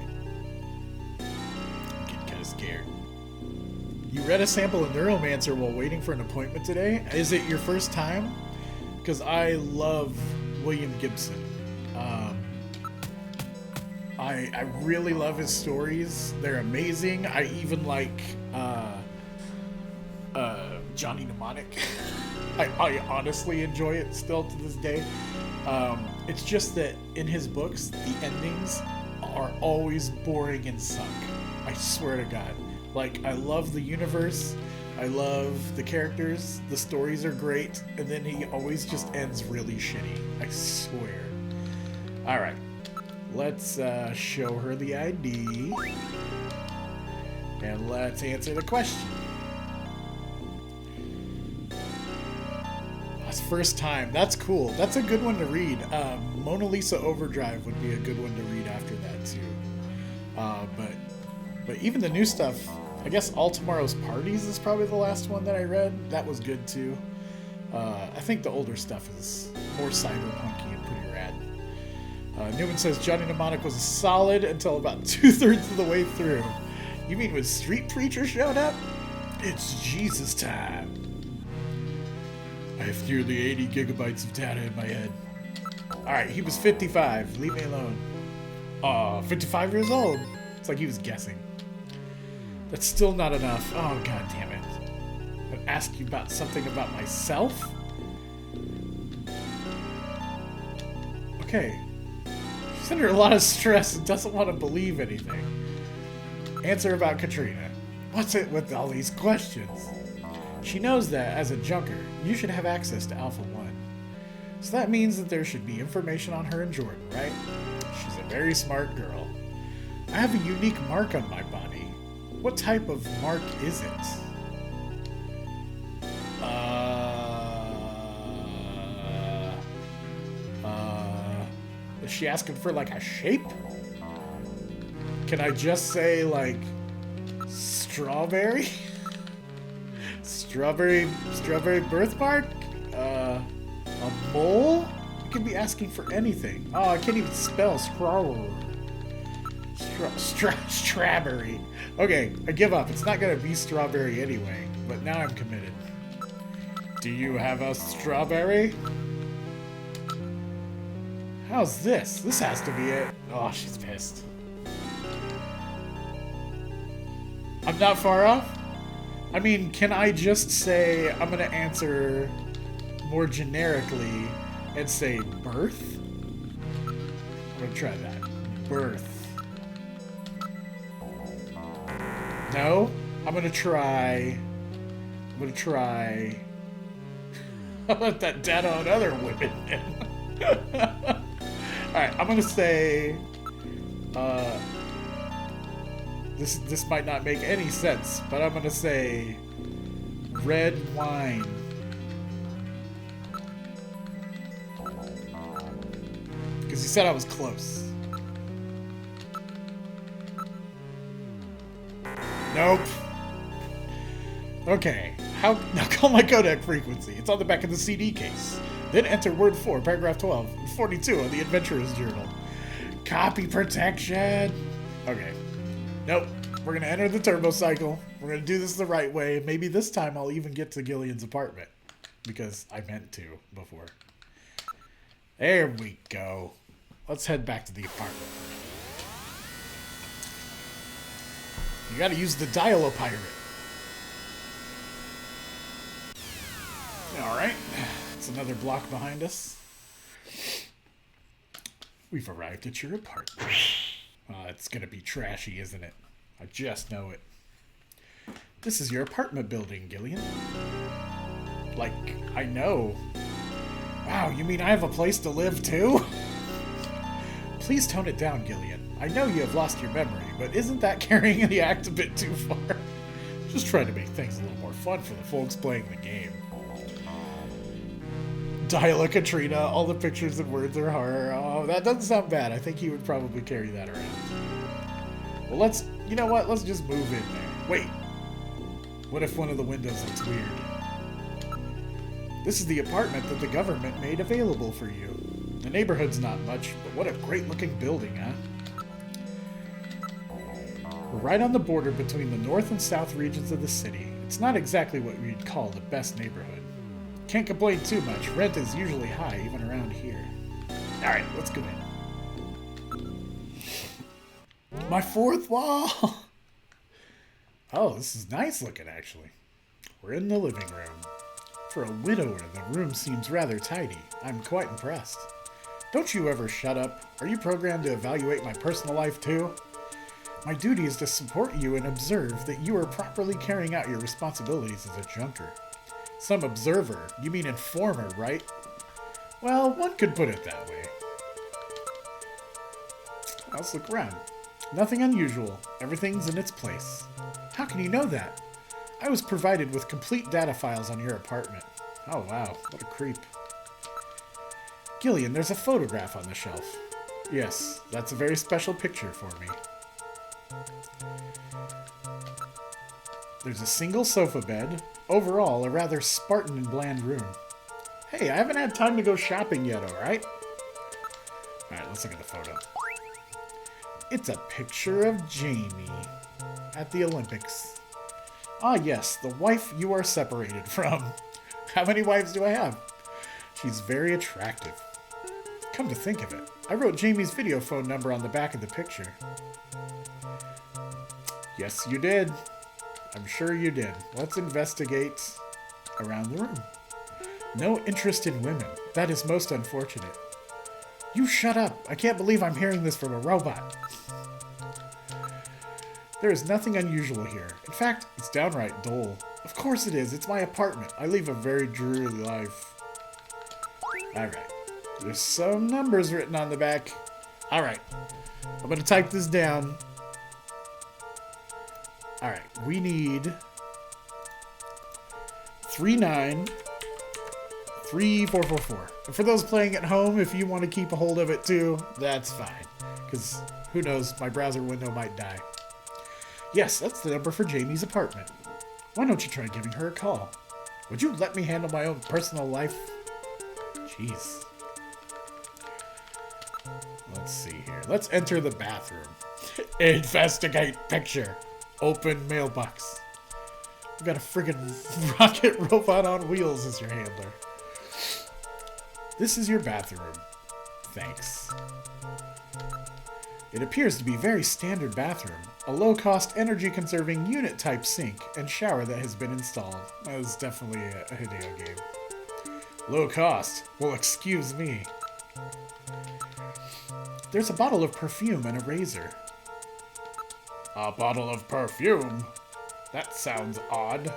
I'm getting kind of scared. You read a sample of Neuromancer while waiting for an appointment today? Is it your first time? Because I love William Gibson. I really love his stories. They're amazing. I even like Johnny Mnemonic. I honestly enjoy it still to this day. It's just that in his books, the endings are always boring and sunk. I swear to God. Like, I love the universe. I love the characters. The stories are great. And then he always just ends really shitty. I swear. Alright. Let's show her the ID. And let's answer the question. That's first time. That's cool. That's a good one to read. Mona Lisa Overdrive would be a good one to read after that too. But even the new stuff, I guess All Tomorrow's Parties is probably the last one that I read. That was good too. I think the older stuff is more cyberpunky and pretty rad. Newman says Johnny Mnemonic was solid until about 2/3 of the way through. You mean when Street Preacher showed up? It's Jesus time. I have nearly 80 gigabytes of data in my head. Alright, he was 55. Leave me alone. 55 years old. It's like he was guessing. That's still not enough. Oh, god damn it. I'll ask you about something about myself? Okay. She's under a lot of stress and doesn't want to believe anything. Answer about Katrina. What's it with all these questions? She knows that, as a junker, you should have access to Alpha 1. So that means that there should be information on her and Jordan, right? She's a very smart girl. I have a unique mark on my body. What type of mark is it? Is she asking for, like, a shape? Can I just say, like, strawberry? Strawberry birthmark? A mole? You can be asking for anything. Oh, I can't even spell strawberry. Strawberry. Okay, I give up. It's not gonna be strawberry anyway, but now I'm committed. Do you have a strawberry? How's this? This has to be it. Oh, she's pissed. I'm not far off? I mean, can I just say I'm gonna answer more generically and say birth? I'm gonna try that. Birth. No? I'm gonna try... I left that data on other women. Alright, I'm gonna say... This might not make any sense, but I'm gonna say... red wine. Because you said I was close. Nope. Okay. Now call my codec frequency. It's on the back of the CD case. Then enter word 4, paragraph 12, and 42 on the Adventurer's Journal. Copy protection. Okay. Nope. We're going to enter the turbo cycle. We're going to do this the right way. Maybe this time I'll even get to Gillian's apartment. Because I meant to before. There we go. Let's head back to the apartment. You got to use the dial-a-pirate. Alright. It's another block behind us. We've arrived at your apartment. It's gonna be trashy, isn't it? I just know it. This is your apartment building, Gillian. Like, I know. Wow, you mean I have a place to live too? Please tone it down, Gillian. I know you have lost your memory, but isn't that carrying the act a bit too far? Just trying to make things a little more fun for the folks playing the game. Dial a Katrina, all the pictures and words are horror. Oh, that doesn't sound bad. I think he would probably carry that around. Well, you know what? Let's just move in there. Wait. What if one of the windows looks weird? This is the apartment that the government made available for you. The neighborhood's not much, but what a great-looking building, huh? We're right on the border between the north and south regions of the city. It's not exactly what you'd call the best neighborhood. Can't complain too much. Rent is usually high, even around here. Alright, let's go in. My fourth wall! Oh, this is nice looking, actually. We're in the living room. For a widower, the room seems rather tidy. I'm quite impressed. Don't you ever shut up. Are you programmed to evaluate my personal life, too? My duty is to support you and observe that you are properly carrying out your responsibilities as a junker. Some observer. You mean informer, right? Well, one could put it that way. Let's look around. Nothing unusual. Everything's in its place. How can you know that? I was provided with complete data files on your apartment. Oh wow, what a creep. Gillian, there's a photograph on the shelf. Yes, that's a very special picture for me. There's a single sofa bed. Overall, a rather Spartan and bland room. Hey, I haven't had time to go shopping yet, alright? Alright, let's look at the photo. It's a picture of Jamie at the Olympics. Ah yes, the wife you are separated from. How many wives do I have? She's very attractive. Come to think of it, I wrote Jamie's video phone number on the back of the picture. Yes, you did. I'm sure you did. Let's investigate around the room. No interest in women. That is most unfortunate. You shut up. I can't believe I'm hearing this from a robot. There is nothing unusual here. In fact, it's downright dull. Of course it is. It's my apartment. I live a very dreary life. Alright. There's some numbers written on the back. Alright. I'm going to type this down. Alright. We need 393444. And for those playing at home, if you want to keep a hold of it too, that's fine. Because who knows, my browser window might die. Yes, that's the number for Jamie's apartment. Why don't you try giving her a call? Would you let me handle my own personal life? Jeez. Let's see here. Let's enter the bathroom. Investigate picture. Open mailbox. We got a friggin' rocket robot on wheels as your handler. This is your bathroom. Thanks. It appears to be a very standard bathroom. A low-cost, energy-conserving unit-type sink and shower that has been installed. That is definitely a Hideo game. Low cost? Well, excuse me. There's a bottle of perfume and a razor. A bottle of perfume? That sounds odd.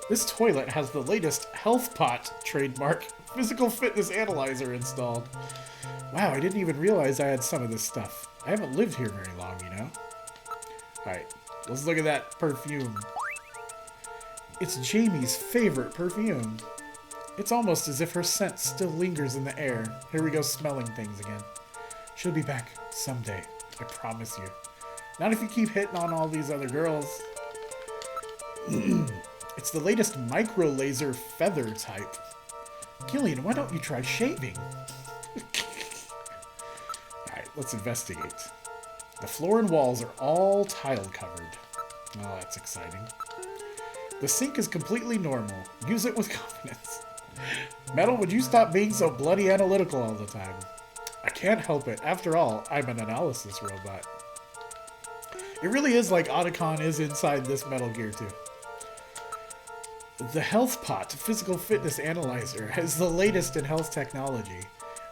This toilet has the latest Health Pot trademark physical fitness analyzer installed. Wow, I didn't even realize I had some of this stuff. I haven't lived here very long, you know? Alright, let's look at that perfume. It's Jamie's favorite perfume. It's almost as if her scent still lingers in the air. Here we go smelling things again. She'll be back someday, I promise you. Not if you keep hitting on all these other girls. It's the latest micro laser feather type. Gillian, why don't you try shaving? Alright, let's investigate. The floor and walls are all tile covered. Oh, that's exciting. The sink is completely normal. Use it with confidence. Metal, would you stop being so bloody analytical all the time? I can't help it. After all, I'm an analysis robot. It really is like Otacon is inside this Metal Gear too. The Health Pot Physical Fitness Analyzer has the latest in health technology.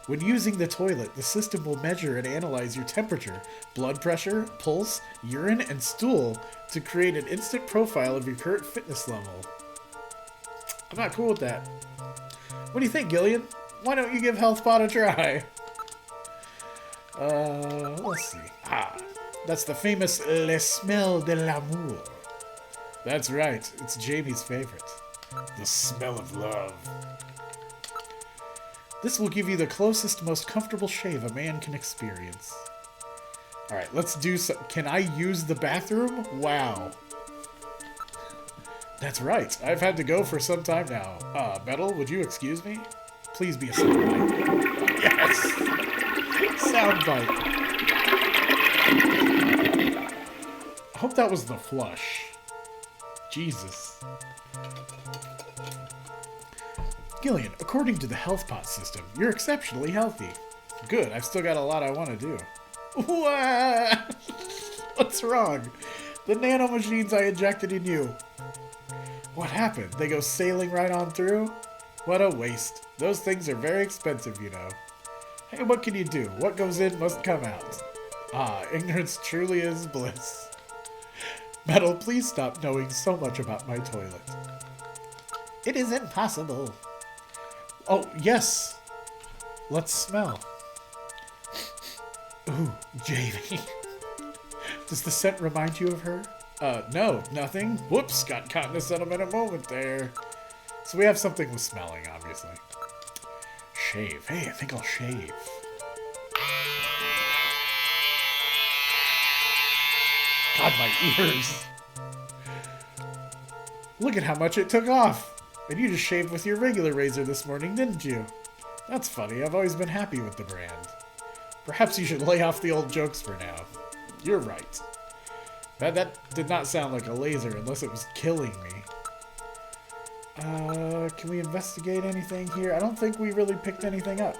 When using the toilet, the system will measure and analyze your temperature, blood pressure, pulse, urine, and stool to create an instant profile of your current fitness level. I'm not cool with that. What do you think, Gillian? Why don't you give HealthPod a try? Let's see. Ah, that's the famous Le Smell de l'Amour. That's right, it's Jamie's favorite. The smell of love. This will give you the closest, most comfortable shave a man can experience. Alright, let's do some. Can I use the bathroom? Wow. That's right. I've had to go for some time now. Metal, would you excuse me? Please be a soundbite. Yes! Soundbite. I hope that was the flush. Jesus. Gillian, according to the health pot system, you're exceptionally healthy. Good, I've still got a lot I want to do. What? What's wrong? The nanomachines I injected in you. What happened? They go sailing right on through? What a waste. Those things are very expensive, you know. Hey, what can you do? What goes in must come out. Ah, ignorance truly is bliss. Metal, please stop knowing so much about my toilet. It is impossible. Oh, yes. Let's smell. Ooh, Jamie. Does the scent remind you of her? No, nothing. Whoops, got caught in a sentimental moment there. So we have something with smelling, obviously. Shave. Hey, I think I'll shave. God, my ears. Look at how much it took off. And you just shaved with your regular razor this morning, didn't you? That's funny. I've always been happy with the brand. Perhaps you should lay off the old jokes for now. You're right. That did not sound like a laser unless it was killing me. Can we investigate anything here? I don't think we really picked anything up.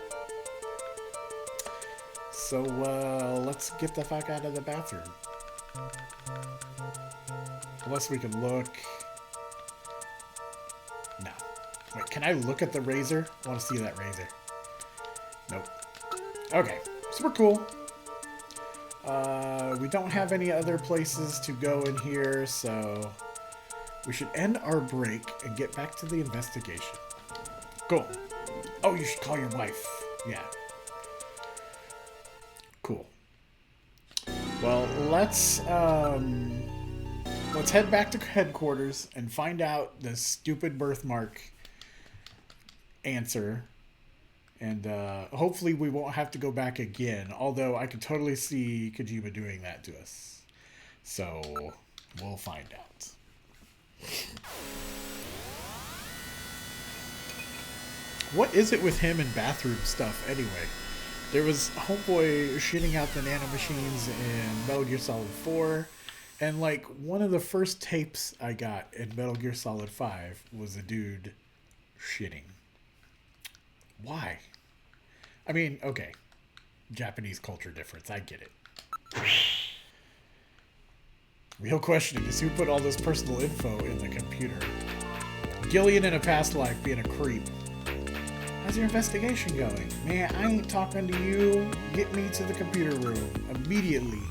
So, let's get the fuck out of the bathroom. Unless we can look... No. Wait, can I look at the razor? I want to see that razor. Nope. Okay, so we're cool. We don't have any other places to go in here, so we should end our break and get back to the investigation. Cool. Oh, you should call your wife. Yeah. Cool. Well, let's head back to headquarters and find out the stupid birthmark answer. And hopefully we won't have to go back again. Although I could totally see Kojima doing that to us. So we'll find out. What is it with him and bathroom stuff anyway? There was Homeboy shitting out the nanomachines in Metal Gear Solid 4. And like one of the first tapes I got in Metal Gear Solid 5 was a dude shitting. Why? I mean, okay. Japanese culture difference. I get it. Real question is who put all this personal info in the computer? Gillian in a past life being a creep. How's your investigation going? Man, I ain't talking to you. Get me to the computer room. Immediately.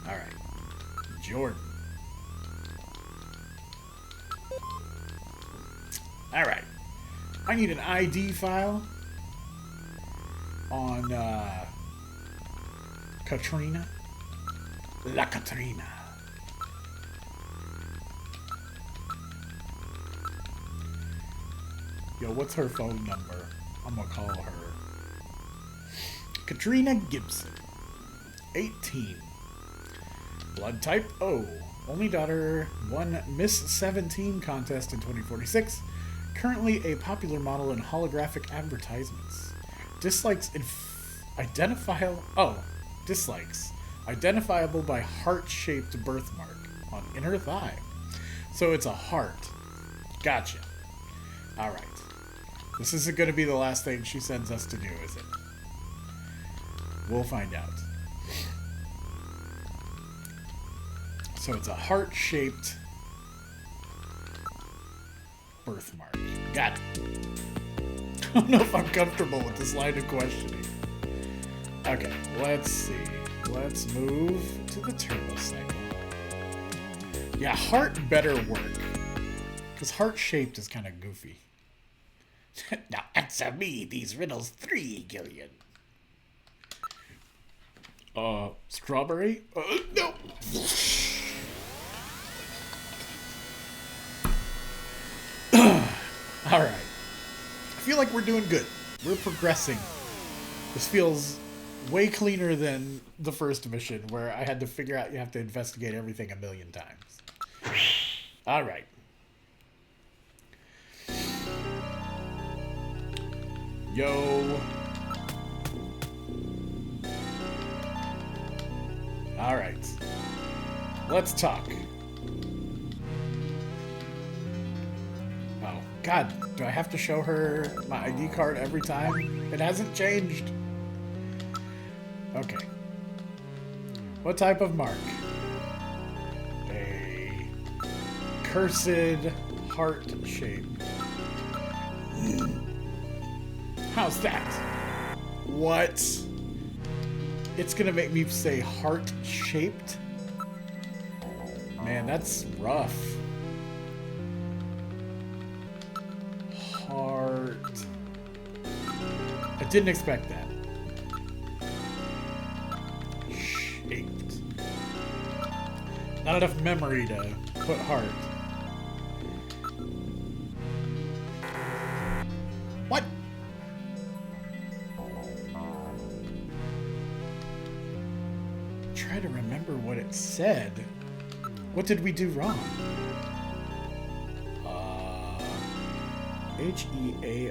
Alright. Jordan. Alright. I need an ID file on Katrina. La Katrina. Yo, what's her phone number? I'm gonna call her. Katrina Gibson. 18. Blood type O. Only daughter. Won Miss 17 contest in 2046. Currently a popular model in holographic advertisements. Dislikes dislikes. Identifiable by heart-shaped birthmark on inner thigh. So it's a heart. Gotcha. Alright. This isn't going to be the last thing she sends us to do, is it? We'll find out. So it's a heart-shaped birthmark. Got it. I don't know if I'm comfortable with this line of questioning. Okay, let's see. Let's move to the turbo cycle. Yeah, heart better work. Because heart-shaped is kind of goofy. Now answer me these riddles 3, Gillian. Strawberry? No! Alright. I feel like we're doing good. We're progressing. This feels way cleaner than the first mission where I had to figure out you have to investigate everything a million times. All right. Yo. All right. Let's talk. Oh, God. Do I have to show her my ID card every time? It hasn't changed. Okay. What type of mark? A cursed heart shape. How's that? What? It's gonna make me say heart-shaped? Man, that's rough. Heart. I didn't expect that. Shaped. Not enough memory to put heart. What? Try to remember what it said. What did we do wrong? HEARTSHAPED.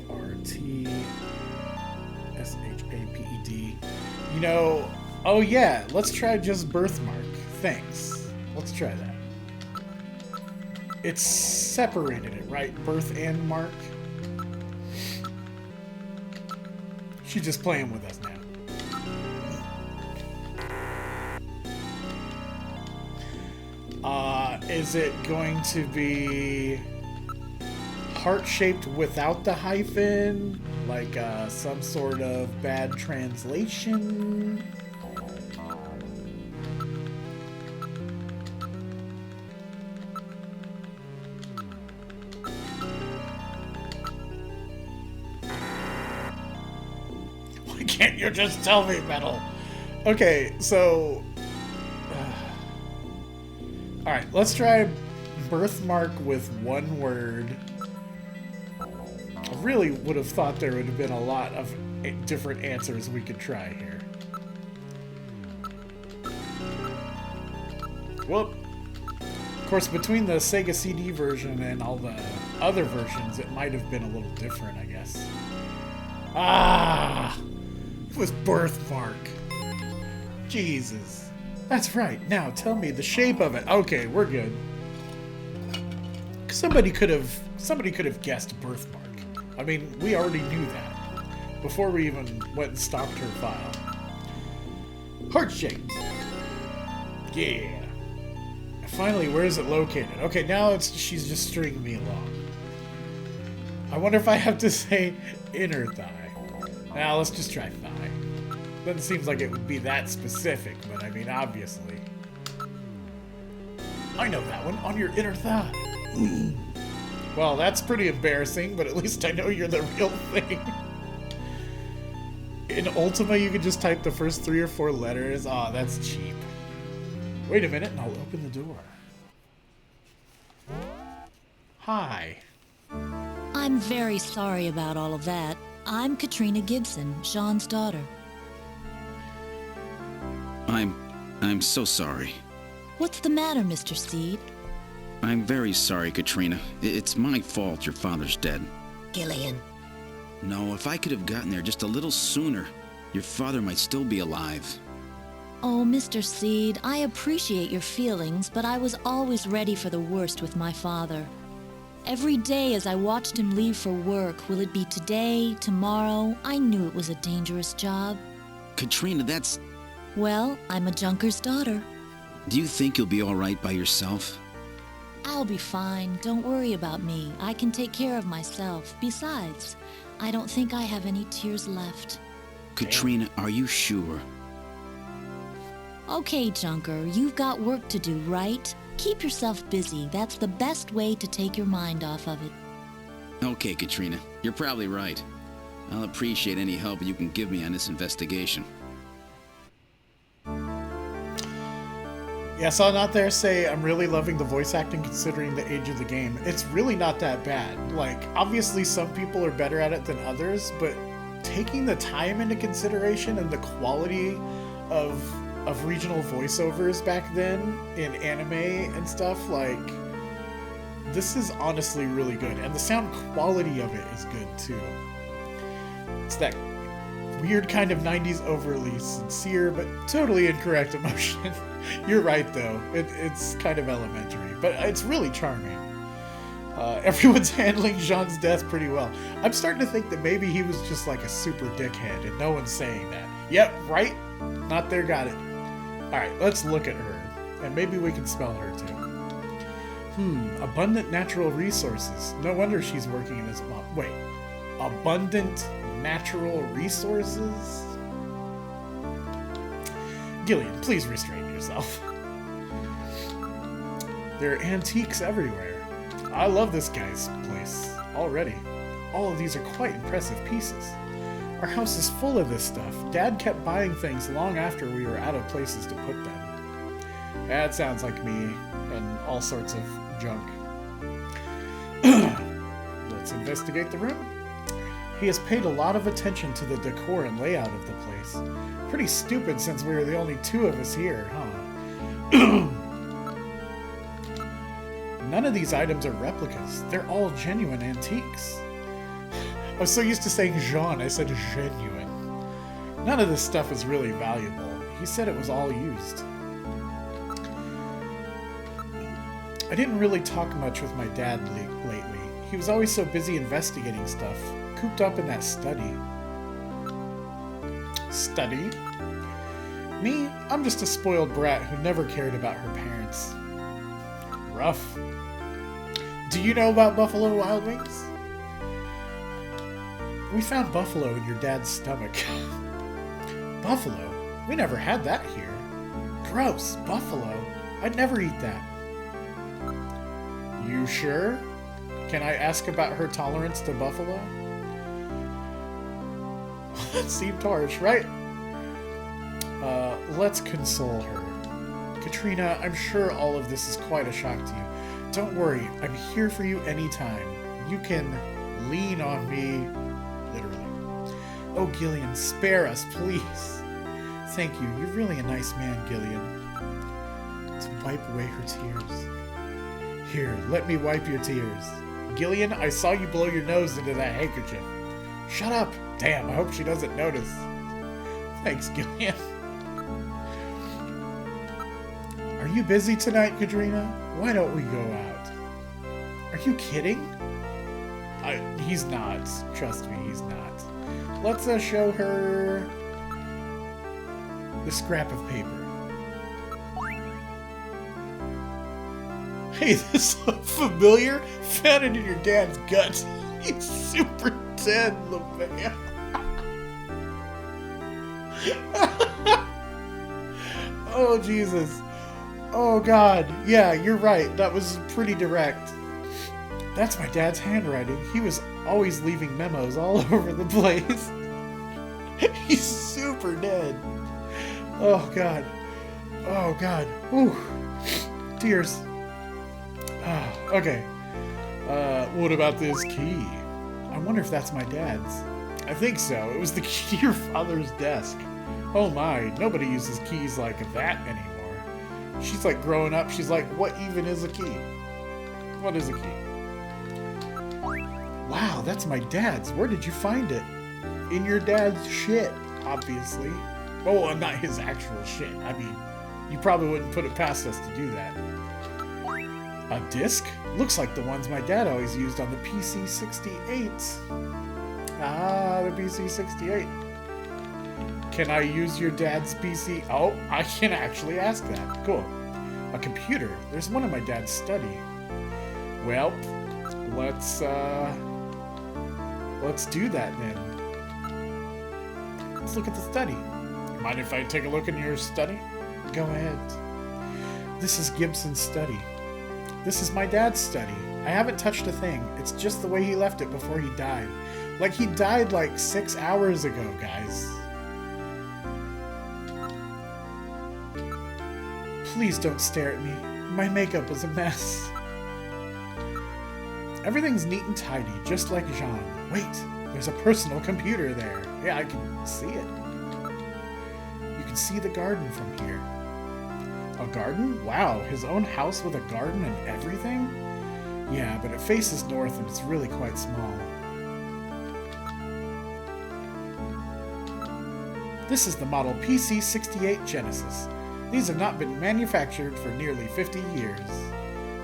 You know, oh yeah, let's try just birthmark. Thanks. Let's try that. It's separated it, right? Birth and mark. She's just playing with us now. Is it going to be heart-shaped without the hyphen? Like some sort of bad translation? Why can't you just tell me, Metal? Okay, so... Alright, let's try birthmark with one word. I really would have thought there would have been a lot of different answers we could try here. Whoop. Of course, between the Sega CD version and all the other versions, it might have been a little different, I guess. Ah! It was birthmark. Jesus. That's right. Now tell me the shape of it. Okay, we're good. Somebody could have guessed birthmark. I mean, we already knew that before we even went and stopped her file. Heart-shaped. Yeah. Finally, where is it located? Okay, now she's just stringing me along. I wonder if I have to say inner thigh. Now let's just try thigh. Doesn't seem like it would be that specific, but I mean, obviously. I know that one, on your inner thigh. Well, that's pretty embarrassing, but at least I know you're the real thing. In Ultima, you can just type the first 3 or 4 letters. Aw, oh, that's cheap. Wait a minute, and I'll open the door. Hi. I'm very sorry about all of that. I'm Katrina Gibson, Sean's daughter. I'm so sorry. What's the matter, Mr. Seed? I'm very sorry, Katrina. It's my fault your father's dead. Gillian. No, if I could have gotten there just a little sooner, your father might still be alive. Oh, Mr. Seed, I appreciate your feelings, but I was always ready for the worst with my father. Every day as I watched him leave for work, will it be today, tomorrow? I knew it was a dangerous job. Katrina, that's... Well, I'm a junker's daughter. Do you think you'll be all right by yourself? I'll be fine. Don't worry about me. I can take care of myself. Besides, I don't think I have any tears left. Katrina, are you sure? Okay, Junker, you've got work to do, right? Keep yourself busy. That's the best way to take your mind off of it. Okay, Katrina, you're probably right. I'll appreciate any help you can give me on this investigation. Yeah, I saw not there say, I'm really loving the voice acting considering the age of the game. It's really not that bad. Like, obviously some people are better at it than others, but taking the time into consideration and the quality of regional voiceovers back then in anime and stuff, like, This is honestly really good, and the sound quality of it is good too. It's that weird kind of 90s overly sincere but totally incorrect emotion. You're right though, it's kind of elementary, but it's really charming. Everyone's handling Jean's death pretty well. I'm starting to think that maybe he was just like a super dickhead and no one's saying that. Yep, right? Not there, got it. Alright, let's look at her, and maybe we can smell her too. Abundant natural resources. No wonder she's working in this mom. Wait, abundant natural resources? Gillian, please restrain yourself. There are antiques everywhere. I love this guy's place already. All of these are quite impressive pieces. Our house is full of this stuff. Dad kept buying things long after we were out of places to put them. That sounds like me and all sorts of junk. Let's investigate the room. He has paid a lot of attention to the decor and layout of the place. Pretty stupid since we were the only two of us here, huh? None of these items are replicas. They're all genuine antiques. I was so used to saying Jean, I said genuine. None of this stuff is really valuable. He said it was all used. I didn't really talk much with my dad lately. He was always so busy investigating stuff, cooped up in that study. Study? Me? I'm just a spoiled brat who never cared about her parents. Rough. Do you know about Buffalo Wild Wings? We found buffalo in your dad's stomach. Buffalo? We never had that here. Gross, buffalo. I'd never eat that. You sure? Can I ask about her tolerance to buffalo? That seemed harsh, right? Let's console her. Katrina, I'm sure all of this is quite a shock to you. Don't worry, I'm here for you anytime. You can lean on me, literally. Oh, Gillian, spare us, please. Thank you. You're really a nice man, Gillian. Let's wipe away her tears. Here, let me wipe your tears. Gillian, I saw you blow your nose into that handkerchief. Shut up. Damn, I hope she doesn't notice. Thanks, Gillian. Are you busy tonight, Katrina? Why don't we go out? Are you kidding? He's not. Trust me, he's not. Let's show her the scrap of paper. Hey, this look familiar? Found it in your dad's gut. He's super dead, LeVay. Oh, Jesus. Oh, God. Yeah, you're right. That was pretty direct. That's my dad's handwriting. He was always leaving memos all over the place. He's super dead. Oh, God. Oh, God. Ooh. Tears. Oh, okay. What about this key? I wonder if that's my dad's. I think so. It was the key to your father's desk. Oh my, nobody uses keys like that anymore. She's like growing up, she's like, what even is a key? What is a key? Wow, that's my dad's. Where did you find it? In your dad's shit, obviously. Oh, not his actual shit. I mean, you probably wouldn't put it past us to do that. A disc? Looks like the ones my dad always used on the PC-68. Ah, the PC-68. Can I use your dad's PC? Oh, I can actually ask that. Cool. A computer. There's one in my dad's study. Well, let's do that then. Let's look at the study. Mind if I take a look in your study? Go ahead. This is Gibson's study. This is my dad's study. I haven't touched a thing. It's just the way he left it before he died. Like, he died like 6 hours ago, guys. Please don't stare at me. My makeup is a mess. Everything's neat and tidy, just like Jean. Wait, there's a personal computer there. Yeah, I can see it. You can see the garden from here. A garden? Wow, his own house with a garden and everything? Yeah, but it faces north and it's really quite small. This is the model PC-68 Genesis. These have not been manufactured for nearly 50 years.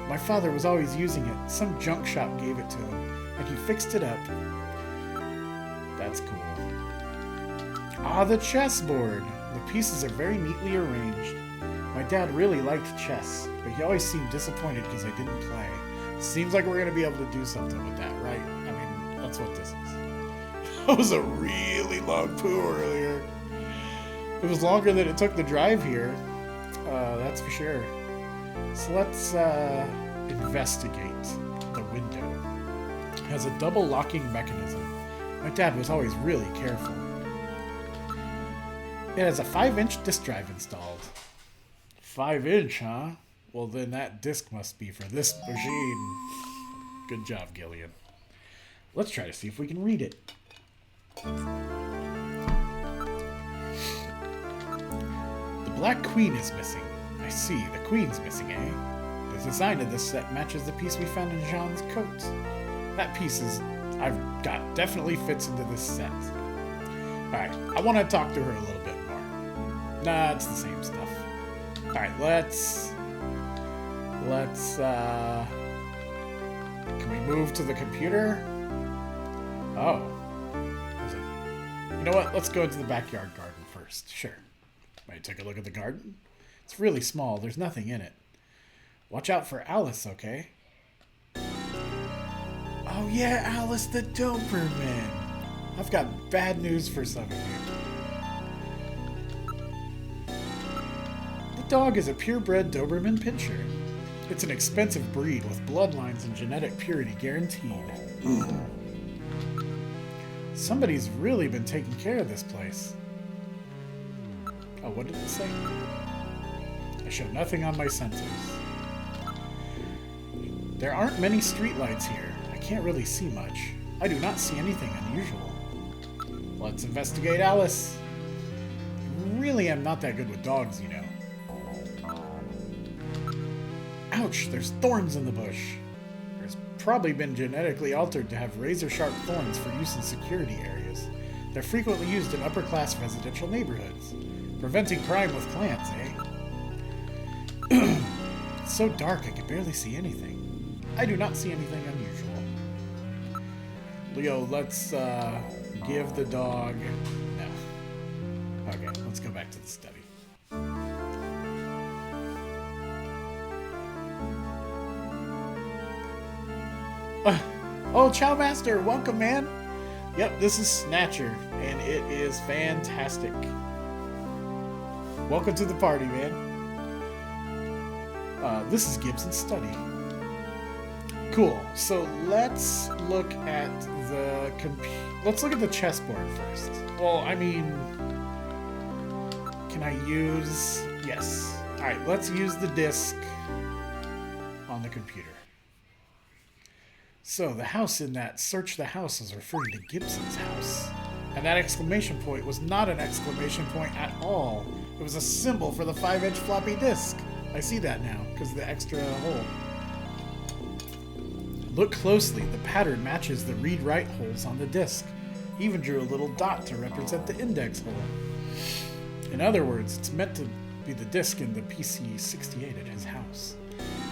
My father was always using it. Some junk shop gave it to him, and he fixed it up. That's cool. Ah, the chessboard. The pieces are very neatly arranged. My dad really liked chess, but he always seemed disappointed because I didn't play. Seems like we're going to be able to do something with that, right? I mean, that's what this is. That was a really long poo earlier. It was longer than it took to drive here. That's for sure. So let's investigate the window. It has a double locking mechanism. My dad was always really careful. It has a 5-inch disk drive installed. 5-inch, huh? Well, then that disk must be for this machine. Good job, Gillian. Let's try to see if we can read it. The Black Queen is missing. I see, the Queen's missing, eh? The design of this set matches the piece we found in Jean's coat. That piece I've got definitely fits into this set. Alright, I want to talk to her a little bit more. Nah, it's the same stuff. Alright, let's can we move to the computer? Oh. You know what? Let's go into the backyard garden first. Sure. Might take a look at the garden. It's really small. There's nothing in it. Watch out for Alice, okay? Oh yeah, Alice the Doberman. I've got bad news for some of you. The dog is a purebred Doberman Pinscher. It's an expensive breed with bloodlines and genetic purity guaranteed. Somebody's really been taking care of this place. Oh, what did it say? I show nothing on my sensors. There aren't many streetlights here. I can't really see much. I do not see anything unusual. Let's investigate Alice. I really am not that good with dogs, you know. Ouch, there's thorns in the bush. There's probably been genetically altered to have razor-sharp thorns for use in security areas. They're frequently used in upper-class residential neighborhoods. Preventing crime with clans, eh? It's so dark I can barely see anything. I do not see anything unusual. Leo, let's give the dog... No. Okay, let's go back to the study. Oh, Chow Master, welcome, man. Yep, this is Snatcher, and it is fantastic. Welcome to the party, man. This is Gibson's study. Cool. So let's look at the chessboard first. Well, I mean, can I use? Yes. All right. Let's use the disk on the computer. So the house in that search the house is referring to Gibson's house. And that exclamation point was not an exclamation point at all. It was a symbol for the 5-inch floppy disk. I see that now, because of the extra hole. Look closely, the pattern matches the read-write holes on the disk. He even drew a little dot to represent the index hole. In other words, it's meant to be the disk in the PC-68 at his house.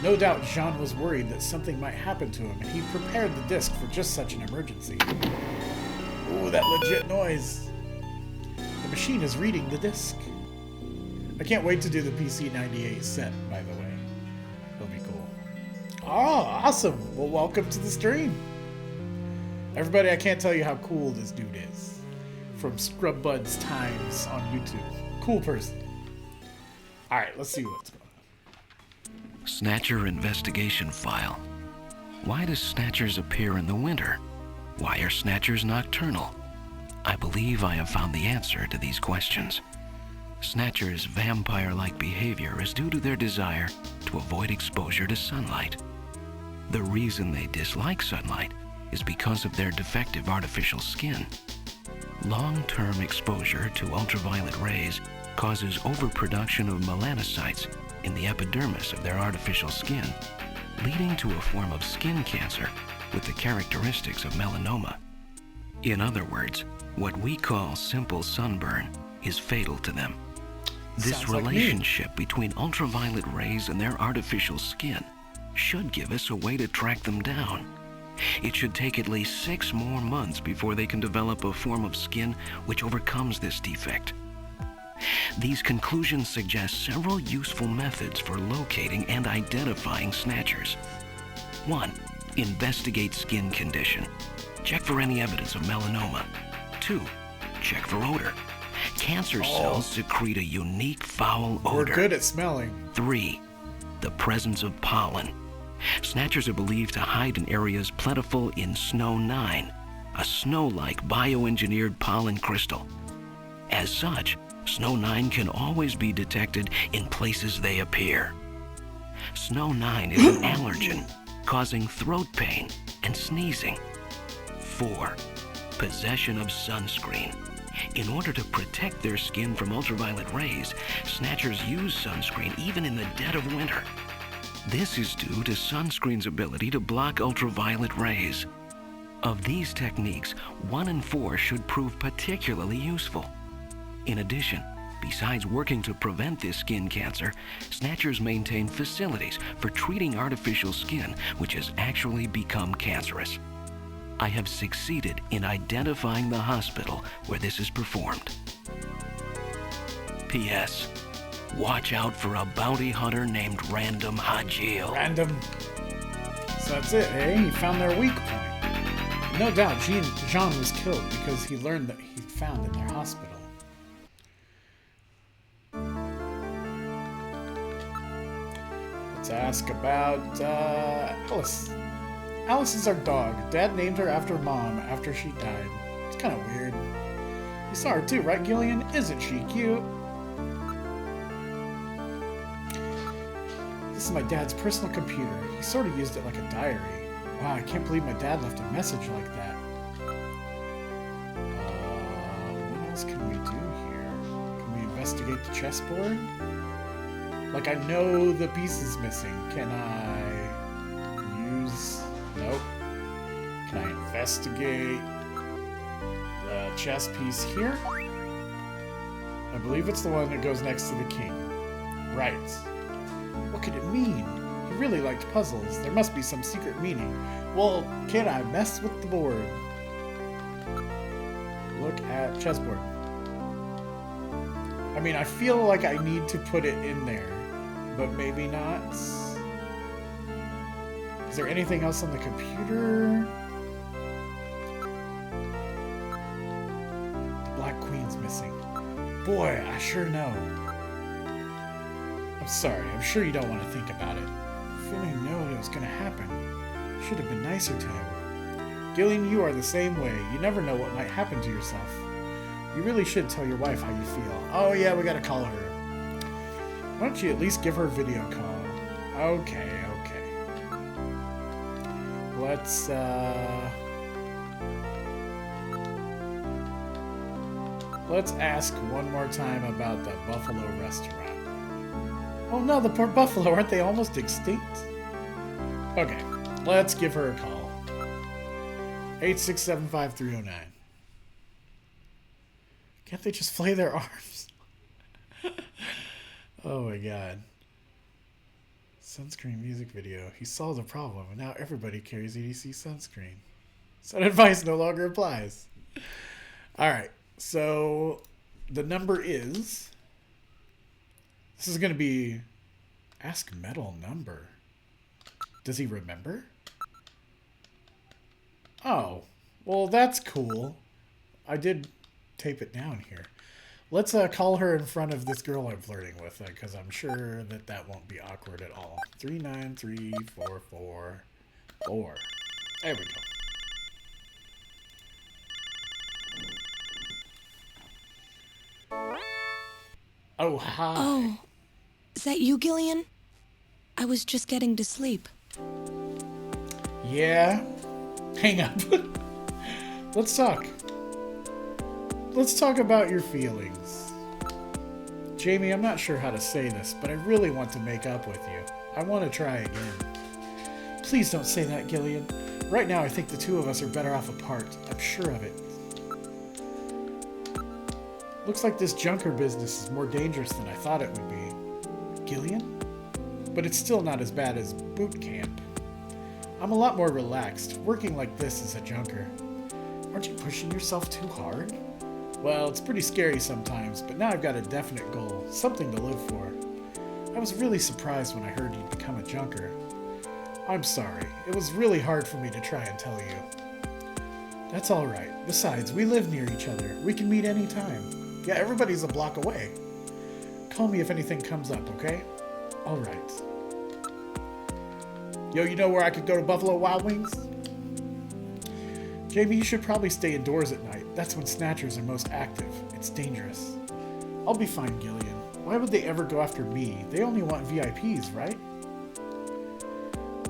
No doubt Jean was worried that something might happen to him, and he prepared the disk for just such an emergency. Ooh, that legit noise. The machine is reading the disk. I can't wait to do the PC-98 set, by the way. It'll be cool. Oh, awesome. Well, welcome to the stream. Everybody, I can't tell you how cool this dude is. From Scrub Bud's times on YouTube. Cool person. All right, let's see what's going on. Snatcher investigation file. Why does Snatchers appear in the winter? Why are Snatchers nocturnal? I believe I have found the answer to these questions. Snatchers' vampire-like behavior is due to their desire to avoid exposure to sunlight. The reason they dislike sunlight is because of their defective artificial skin. Long-term exposure to ultraviolet rays causes overproduction of melanocytes in the epidermis of their artificial skin. leading to a form of skin cancer with the characteristics of melanoma. In other words, what we call simple sunburn is fatal to them. This Sounds like me. relationship between ultraviolet rays and their artificial skin should give us a way to track them down. It should take at least 6 more months before they can develop a form of skin which overcomes this defect. These conclusions suggest several useful methods for locating and identifying snatchers. 1. Investigate skin condition. Check for any evidence of melanoma. 2. Check for odor. Cancer cells secrete a unique foul odor. We're good at smelling. 3. The presence of pollen. Snatchers are believed to hide in areas plentiful in Snow 9, a snow-like bioengineered pollen crystal. As such, Snow 9 can always be detected in places they appear. Snow 9 is an allergen, causing throat pain and sneezing. 4. Possession of sunscreen. In order to protect their skin from ultraviolet rays, snatchers use sunscreen even in the dead of winter. This is due to sunscreen's ability to block ultraviolet rays. Of these techniques, 1 and 4 should prove particularly useful. In addition, besides working to prevent this skin cancer, snatchers maintain facilities for treating artificial skin which has actually become cancerous. I have succeeded in identifying the hospital where this is performed. P.S. Watch out for a bounty hunter named Random Hajil. Random. So that's it, eh? He found their weak point. No doubt Jean was killed because he learned that he found in their hospital. Let's ask about Alice. Alice is our dog. Dad named her after Mom after she died. It's kind of weird. You saw her too, right, Gillian? Isn't she cute? This is my dad's personal computer. He sort of used it like a diary. Wow, I can't believe my dad left a message like that. What else can we do here? Can we investigate the chessboard? Like, I know the piece is missing. Can I use... Nope. Can I investigate the chess piece here? I believe it's the one that goes next to the king. Right. What could it mean? He really liked puzzles. There must be some secret meaning. Well, can I mess with the board? Look at chessboard. I mean, I feel like I need to put it in there, but maybe not. Is there anything else on the computer? The Black Queen's missing. Boy, I sure know. I'm sorry, I'm sure you don't want to think about it. If you only know it was going to happen, should have been nicer to him. Gillian, you are the same way. You never know what might happen to yourself. You really should tell your wife how you feel. Oh yeah, we gotta call her. Why don't you at least give her a video call? Okay. Let's ask one more time about the Buffalo restaurant. Oh no, the poor buffalo, aren't they almost extinct? Okay, let's give her a call. 8675309. Can't they just flay their arms? Oh my god. Sunscreen music video. He solved the problem, and now everybody carries EDC sunscreen. That advice no longer applies. Alright, so the number is... This is going to be... Ask Metal number. Does he remember? Oh, well that's cool. I did tape it down here. Let's call her in front of this girl I'm flirting with, because I'm sure that won't be awkward at all. 393444. There we go. Oh, hi. Oh, is that you, Gillian? I was just getting to sleep. Yeah? Hang up. Let's talk. Let's talk about your feelings. Jamie, I'm not sure how to say this, but I really want to make up with you. I want to try again. Please don't say that, Gillian. Right now, I think the two of us are better off apart. I'm sure of it. Looks like this junker business is more dangerous than I thought it would be. Gillian? But it's still not as bad as boot camp. I'm a lot more relaxed, working like this as a junker. Aren't you pushing yourself too hard? Well, it's pretty scary sometimes, but now I've got a definite goal, something to live for. I was really surprised when I heard you'd become a junker. I'm sorry. It was really hard for me to try and tell you. That's all right. Besides, we live near each other. We can meet anytime. Yeah, everybody's a block away. Call me if anything comes up, okay? All right. Yo, you know where I could go to Buffalo Wild Wings? Jamie, you should probably stay indoors at night. That's when snatchers are most active. It's dangerous. I'll be fine, Gillian. Why would they ever go after me? They only want VIPs, right?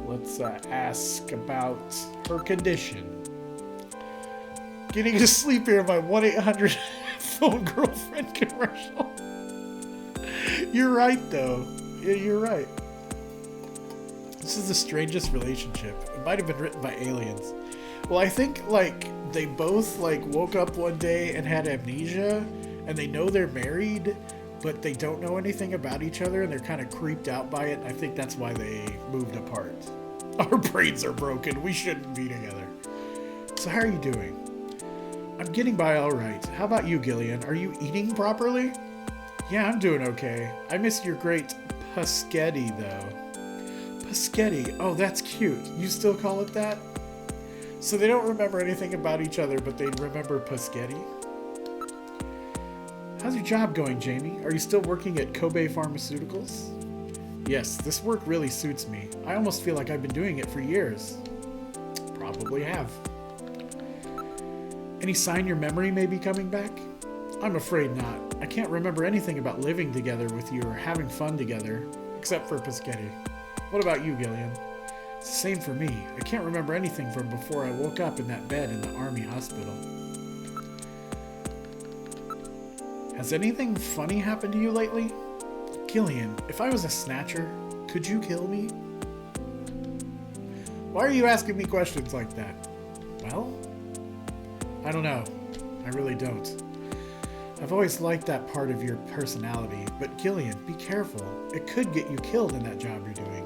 Let's ask about her condition. Getting to sleep here, my 1-800 phone girlfriend commercial. You're right, though. Yeah, you're right. This is the strangest relationship. It might have been written by aliens. Well, I think, like, they both, like, woke up one day and had amnesia, and they know they're married, but they don't know anything about each other, and they're kind of creeped out by it. I think that's why they moved apart. Our brains are broken. We shouldn't be together. So how are you doing? I'm getting by all right. How about you, Gillian? Are you eating properly? Yeah, I'm doing okay. I miss your great paschetti, though. Paschetti? Oh, that's cute. You still call it that? So they don't remember anything about each other, but they remember paschetti? How's your job going, Jamie? Are you still working at Kobe Pharmaceuticals? Yes, this work really suits me. I almost feel like I've been doing it for years. Probably have. Any sign your memory may be coming back? I'm afraid not. I can't remember anything about living together with you or having fun together, except for paschetti. What about you, Gillian? It's the same for me. I can't remember anything from before I woke up in that bed in the army hospital. Has anything funny happened to you lately? Gillian, if I was a snatcher, could you kill me? Why are you asking me questions like that? Well, I don't know. I really don't. I've always liked that part of your personality, but Gillian, be careful. It could get you killed in that job you're doing.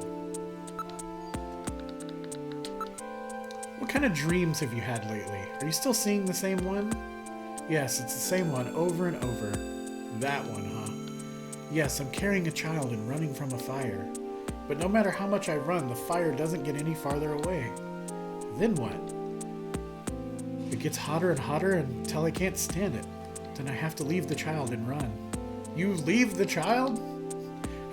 What kind of dreams have you had lately? Are you still seeing the same one? Yes, it's the same one over and over. That one, huh? Yes, I'm carrying a child and running from a fire. But no matter how much I run, the fire doesn't get any farther away. Then what? It gets hotter and hotter until I can't stand it. Then I have to leave the child and run. You leave the child?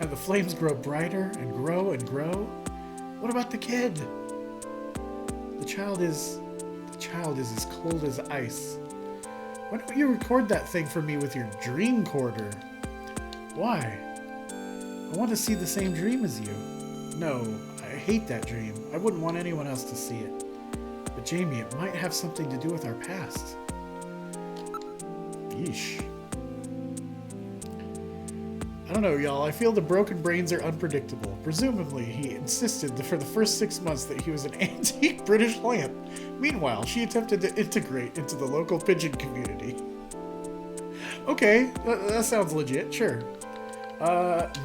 And the flames grow brighter and grow and grow? What about the kid? The child is as cold as ice. Why don't you record that thing for me with your dreamcorder? Why? I want to see the same dream as you. No, I hate that dream. I wouldn't want anyone else to see it. But Jamie, it might have something to do with our past. Yeesh. I don't know, y'all. I feel the broken brains are unpredictable. Presumably, he insisted that for the first 6 months that he was an antique British lamp. Meanwhile, she attempted to integrate into the local pigeon community. Okay, that sounds legit, sure.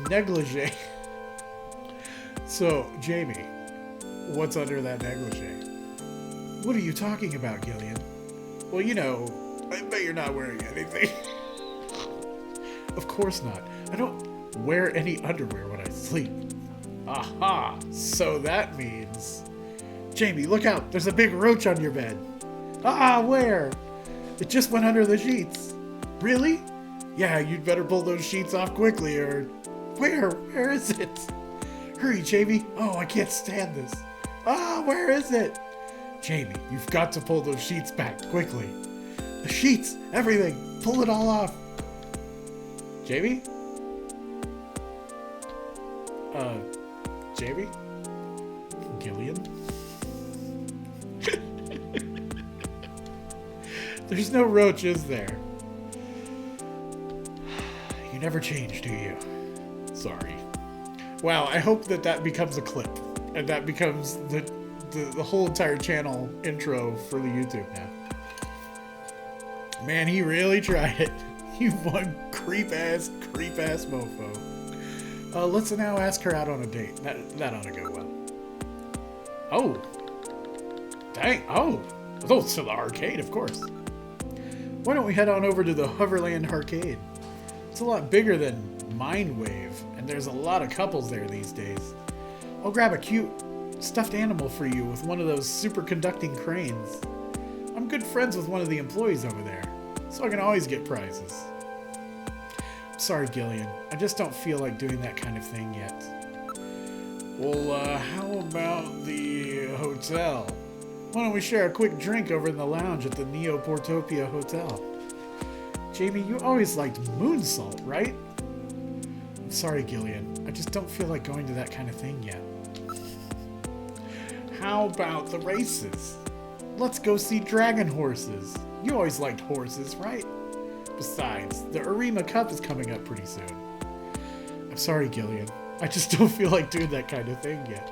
Negligee. So, Jamie, what's under that negligee? What are you talking about, Gillian? Well, you know, I bet you're not wearing anything. Of course not. I don't wear any underwear when I sleep. Aha! So that means... Jamie, look out! There's a big roach on your bed. Ah, where? It just went under the sheets. Really? Yeah, you'd better pull those sheets off quickly or... Where is it? Hurry, Jamie. Oh, I can't stand this. Ah, where is it? Jamie, you've got to pull those sheets back quickly. The sheets, everything. Pull it all off. Jamie? Jamie? Gillian? There's no roach, is there? You never change, do you? Sorry. Wow, I hope that becomes a clip. And that becomes the whole entire channel intro for the YouTube now. Man, he really tried it. You one creep-ass mofo. Let's now ask her out on a date. That ought to go well. Oh. Dang. Oh, to the arcade, of course. Why don't we head on over to the Hoverland Arcade? It's a lot bigger than Mindwave, and there's a lot of couples there these days. I'll grab a cute stuffed animal for you with one of those superconducting cranes. I'm good friends with one of the employees over there, so I can always get prizes. Sorry, Gillian. I just don't feel like doing that kind of thing yet. Well, how about the hotel? Why don't we share a quick drink over in the lounge at the Neo Portopia Hotel? Jamie, you always liked moon salt, right? I'm sorry, Gillian. I just don't feel like going to that kind of thing yet. How about the races? Let's go see dragon horses. You always liked horses, right? Besides, the Arima Cup is coming up pretty soon. I'm sorry, Gillian. I just don't feel like doing that kind of thing yet.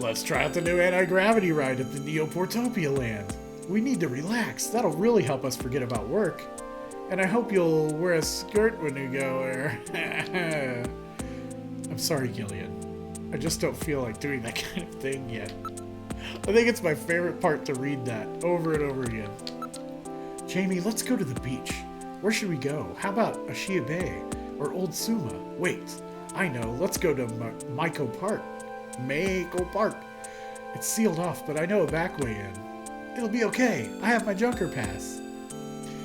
Let's try out the new anti-gravity ride at the Neo Portopia land. We need to relax. That'll really help us forget about work. And I hope you'll wear a skirt when you go there. I'm sorry, Gillian. I just don't feel like doing that kind of thing yet. I think it's my favorite part to read that over and over again. Jamie, let's go to the beach. Where should we go? How about Ashia Bay or Old Suma? Wait, I know. Let's go to Mako Park. Mako Park. It's sealed off, but I know a back way in. It'll be okay. I have my Junker Pass.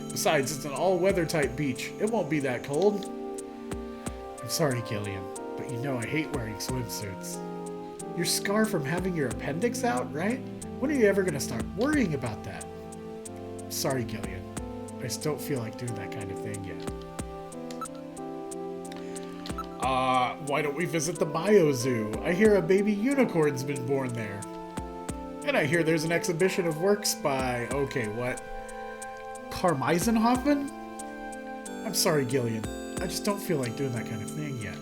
Besides, it's an all-weather type beach. It won't be that cold. I'm sorry, Gillian, but you know I hate wearing swimsuits. You're scarred from having your appendix out, right? When are you ever going to start worrying about that? Sorry, Gillian. I just don't feel like doing that kind of thing yet. Why don't we visit the Bio Zoo? I hear a baby unicorn's been born there. And I hear there's an exhibition of works by... Okay, what? Karmeisenhofen? I'm sorry, Gillian. I just don't feel like doing that kind of thing yet.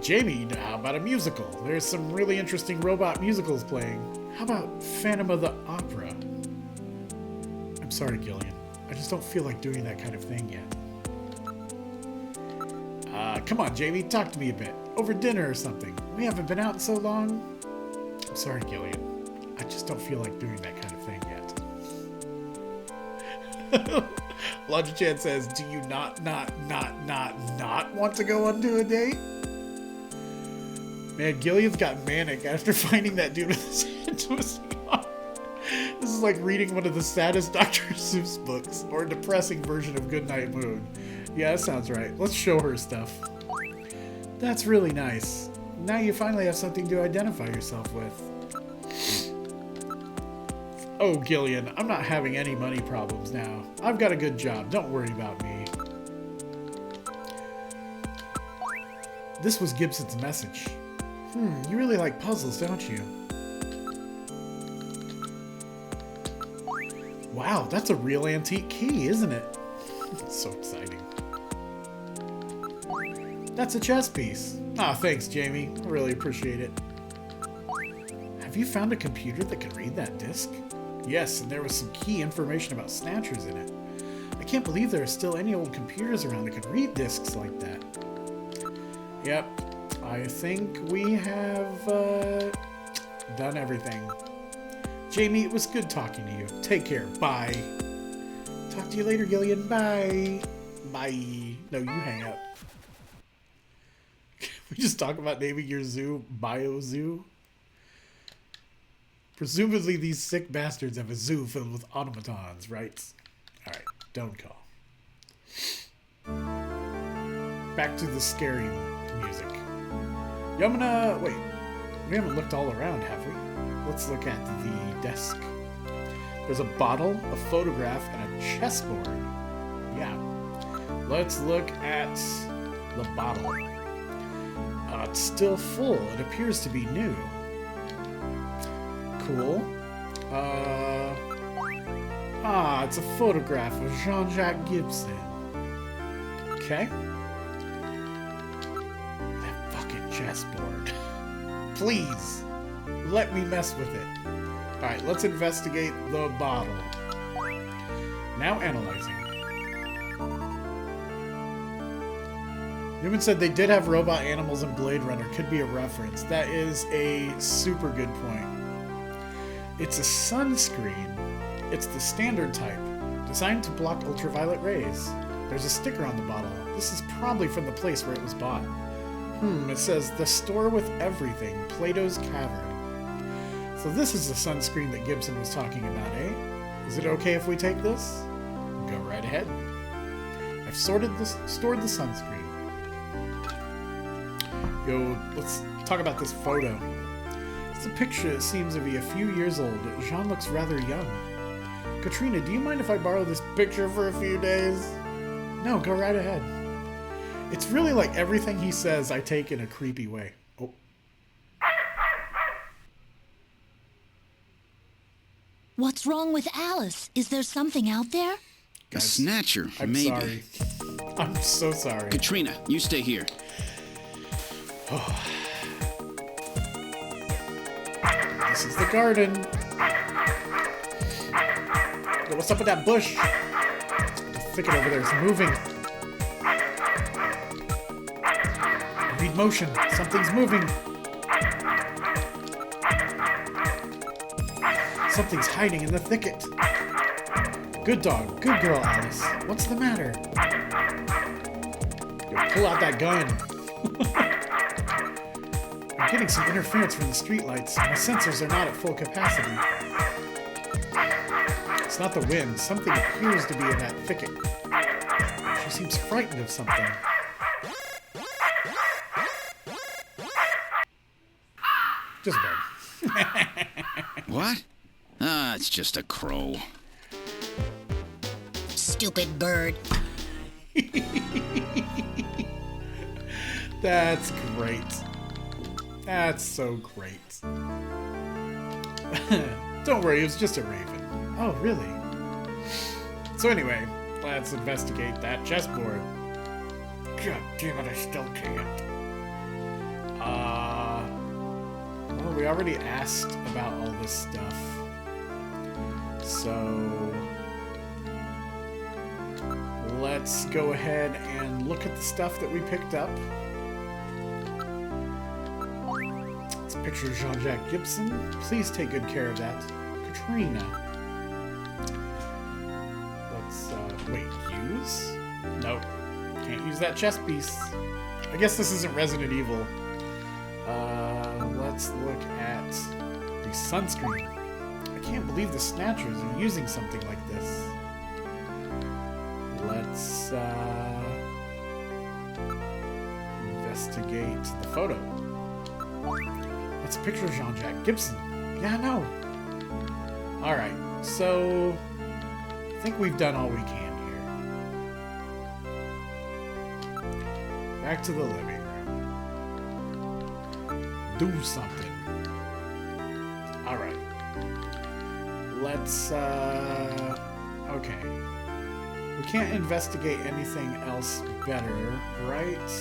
Jamie, how about a musical? There's some really interesting robot musicals playing. How about Phantom of the Opera? I'm sorry, Gillian. I just don't feel like doing that kind of thing yet. Come on, Jamie, talk to me a bit. Over dinner or something. We haven't been out in so long. I'm sorry, Gillian. I just don't feel like doing that kind of thing yet. Logichan says, do you not want to go on to a date? Man, Gillian's got manic after finding that dude with his hand twisting off. This is like reading one of the saddest Dr. Seuss books, or a depressing version of Goodnight Moon. Yeah, that sounds right. Let's show her stuff. That's really nice. Now you finally have something to identify yourself with. Oh, Gillian, I'm not having any money problems now. I've got a good job. Don't worry about me. This was Gibson's message. You really like puzzles, don't you? Wow, that's a real antique key, isn't it? It's so exciting. That's a chess piece. Ah, thanks, Jamie. I really appreciate it. Have you found a computer that can read that disc? Yes, and there was some key information about Snatchers in it. I can't believe there are still any old computers around that can read discs like that. Yep, I think we have done everything. Jamie, it was good talking to you. Take care. Bye. Talk to you later, Gillian. Bye. Bye. No, you hang up. We just talk about naming your zoo Bio Zoo. Presumably these sick bastards have a zoo filled with automatons, right? Alright, don't call. Back to the scary music. Yamana, wait. We haven't looked all around, have we? Let's look at the desk. There's a bottle, a photograph, and a chessboard. Yeah. Let's look at the bottle. It's still full. It appears to be new. Cool. It's a photograph of Jean-Jacques Gibson. Okay. chessboard. Please, let me mess with it. Alright, let's investigate the bottle. Now analyzing. Newman said they did have robot animals in Blade Runner. Could be a reference. That is a super good point. It's a sunscreen. It's the standard type, designed to block ultraviolet rays. There's a sticker on the bottle. This is probably from the place where it was bought. It says, the store with everything, Plato's Cavern. So this is the sunscreen that Gibson was talking about, eh? Is it okay if we take this? Go right ahead. I've stored the sunscreen. Yo, let's talk about this photo. It's a picture that seems to be a few years old. Jean looks rather young. Katrina, do you mind if I borrow this picture for a few days? No, go right ahead. It's really like everything he says I take in a creepy way. Oh. What's wrong with Alice? Is there something out there? A Snatcher, I'm maybe. sorry. I'm so sorry. Katrina, you stay here. This is the garden. Yo, what's up with that bush? The thicket over there is moving. Read motion. Something's moving. Something's hiding in the thicket. Good dog. Good girl, Alice. What's the matter? Yo, pull out that gun. I'm getting some interference from the streetlights. My sensors are not at full capacity. It's not the wind. Something appears to be in that thicket. She seems frightened of something. Just a bird. What? Ah, it's just a crow. Stupid bird. That's great. That's so great. Don't worry, it was just a raven. Oh, really? So anyway, let's investigate that chessboard. God damn it, I still can't. Well, we already asked about all this stuff. So let's go ahead and look at the stuff that we picked up. It's a picture of Jean-Jacques Gibson. Please take good care of that. Katrina. Let's, wait, use? Nope. Can't use that chess piece. I guess this isn't Resident Evil. Let's look at the sunscreen. I can't believe the Snatchers are using something like this. Let's, investigate the photo. That's a picture of Jean-Jacques Gibson. Yeah, I know. Alright, so I think we've done all we can here. Back to the living room. Do something. Alright. Let's, okay. We can't investigate anything else better, right?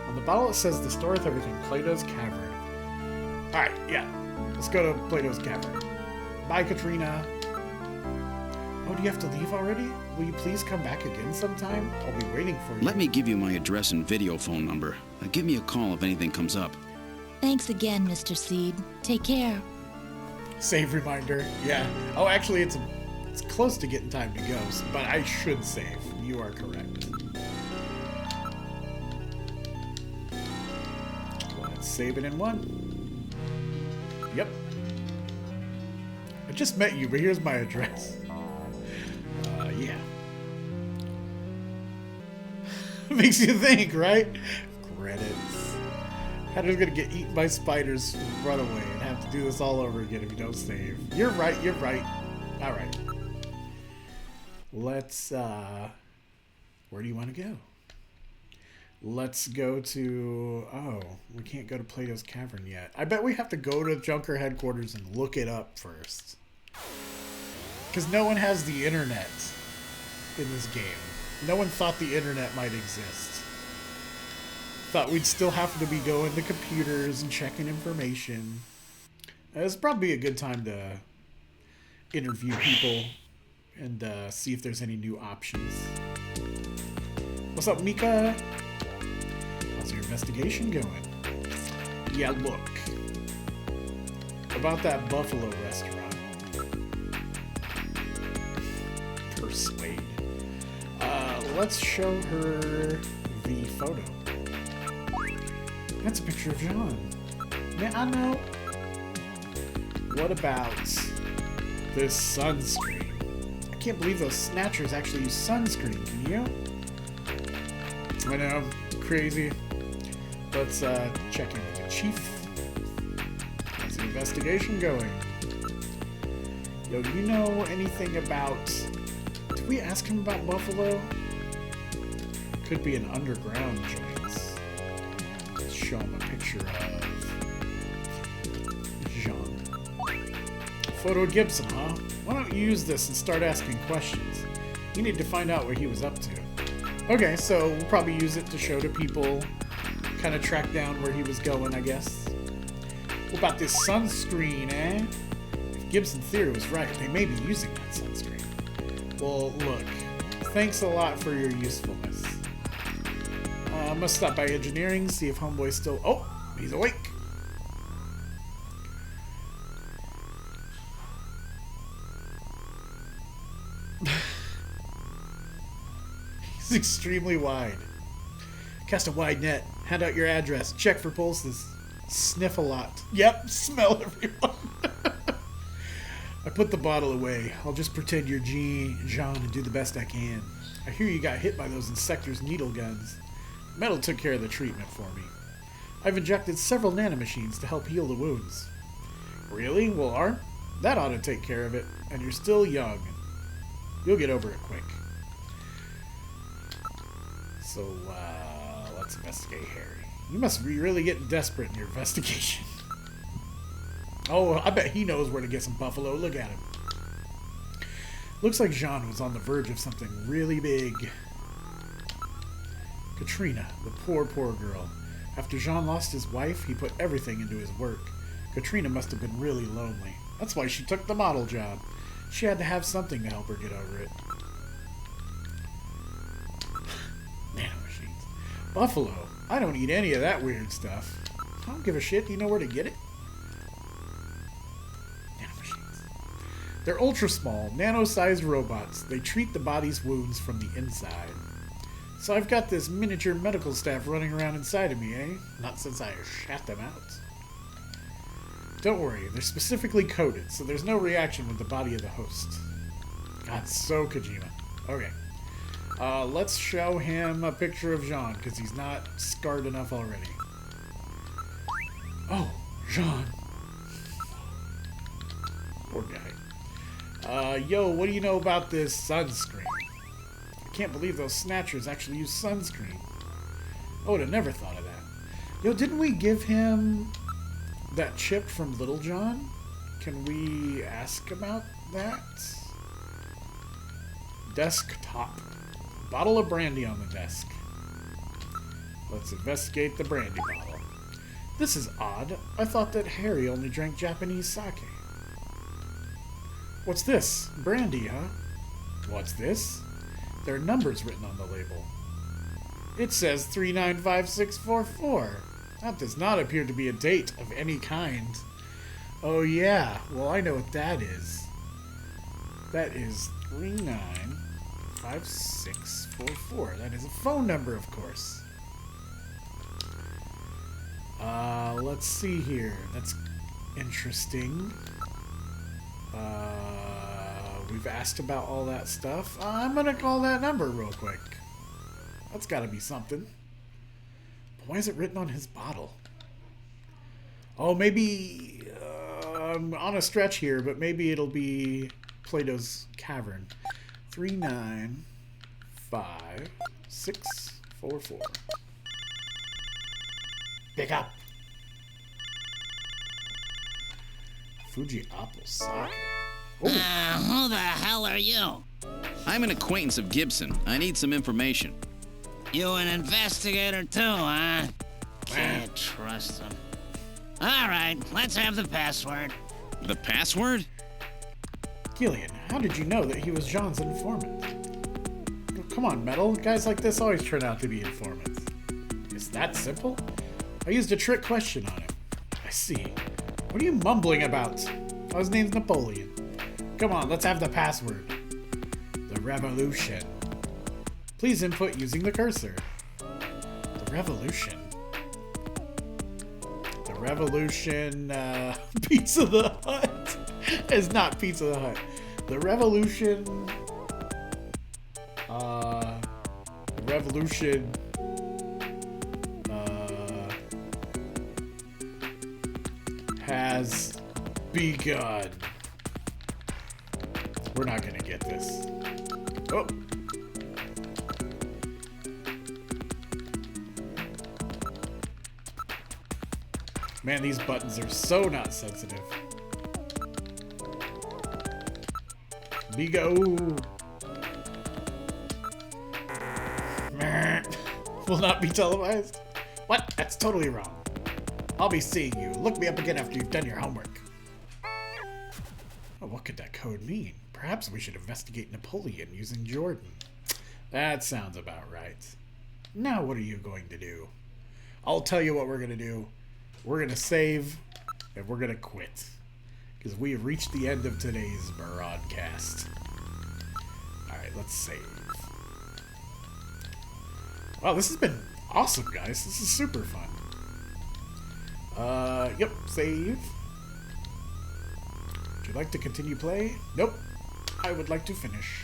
On the bottle it says the store with everything, Plato's Cavern. Alright, yeah. Let's go to Plato's Cavern. Bye, Katrina. Oh, do you have to leave already? Will you please come back again sometime? I'll be waiting for you. Let me give you my address and video phone number. Give me a call if anything comes up. Thanks again, Mr. Seed. Take care. Save reminder. Yeah. Oh, actually, it's close to getting time to go, but I should save. You are correct. Let's save it in one. Yep. I just met you, but here's my address. Yeah. Makes you think, right? Credits. Hatter's gonna get eaten by spiders, run away, and have to do this all over again if you don't save. You're right, you're right. Alright. Let's, where do you want to go? Let's go to, oh, we can't go to Plato's Cavern yet. I bet we have to go to Junker headquarters and look it up first. Because no one has the internet in this game. No one thought the internet might exist. thought we'd still have to be going to computers and checking information. It's probably a good time to interview people and see if there's any new options. What's up, Mika? How's your investigation going? Yeah, look. About that Buffalo restaurant. Persuade. Let's show her the photo. That's a picture of John. Yeah, I know. What about this sunscreen? I can't believe those snatchers actually use sunscreen, can you? I know, crazy. Let's check in with the chief. How's the investigation going? Yo, do you know anything about... Did we ask him about Buffalo? Could be an underground joint. Let's show him a picture of Jean. Photo of Gibson, huh? Why don't you use this and start asking questions? You need to find out what he was up to. Okay, so we'll probably use it to show to people, kind of track down where he was going, I guess. What about this sunscreen, eh? If Gibson's theory was right, they may be using that sunscreen. Well, look, thanks a lot for your usefulness. I must stop by engineering, see if Homeboy's still... Oh, he's awake. He's extremely wide. Cast a wide net. Hand out your address. Check for pulses. Sniff a lot. Yep, smell everyone. I put the bottle away. I'll just pretend you're Jean and do the best I can. I hear you got hit by those Insector's needle guns. Metal took care of the treatment for me. I've injected several nanomachines to help heal the wounds. Really? Well, that ought to take care of it. And you're still young. You'll get over it quick. So, let's investigate Harry. You must be really getting desperate in your investigation. Oh, I bet he knows where to get some buffalo. Look at him. Looks like Jean was on the verge of something really big. Katrina, the poor, poor girl. After Jean lost his wife, he put everything into his work. Katrina must have been really lonely. That's why she took the model job. She had to have something to help her get over it. Nanomachines. Buffalo. I don't eat any of that weird stuff. I don't give a shit. Do you know where to get it? Nanomachines. They're ultra small, nano-sized robots. They treat the body's wounds from the inside. So I've got this miniature medical staff running around inside of me, eh? Not since I shat them out. Don't worry, they're specifically coded, so there's no reaction with the body of the host. God, so Kojima. Okay. Let's show him a picture of Jean, because he's not scarred enough already. Oh, Jean. Poor guy. Yo, what do you know about this sunscreen? I can't believe those snatchers actually use sunscreen. I would have never thought of that. Yo, didn't we give him that chip from Little John? Can we ask about that? Desktop. Bottle of brandy on the desk. Let's investigate the brandy bottle. This is odd. I thought that Harry only drank Japanese sake. What's this? Brandy, huh? What's this? There are numbers written on the label. It says 395644. That does not appear to be a date of any kind. Oh yeah, well I know what that is. That is 395644. That is a phone number, of course. Let's see here. That's interesting. We've asked about all that stuff. I'm gonna call that number real quick. That's gotta be something. But why is it written on his bottle? Oh, maybe... I'm on a stretch here, but maybe it'll be Plato's Cavern. 395644. Pick up. Fuji apple sake. Who the hell are you? I'm an acquaintance of Gibson. I need some information. You an investigator too, huh? Can't trust them. All right, let's have the password. The password? Gillian, how did you know that he was Jean's informant? Oh, come on, Metal. Guys like this always turn out to be informants. It's that simple? I used a trick question on him. I see. What are you mumbling about? Oh, his name's Napoleon. Come on, let's have the password. The revolution. Please input using the cursor. The revolution. The revolution, Pizza the Hut. It's not Pizza the Hut. The revolution, has begun. We're not gonna get this. Oh. Man, these buttons are so not sensitive. Bigo. Will not be televised? What? That's totally wrong. I'll be seeing you. Look me up again after you've done your homework. Oh, what could that code mean? Perhaps we should investigate Napoleon using Jordan. That sounds about right. Now what are you going to do? I'll tell you what we're going to do. We're going to save, and we're going to quit. Because we have reached the end of today's broadcast. Alright, let's save. Wow, this has been awesome, guys. This is super fun. Yep, save. Would you like to continue play? Nope. I would like to finish.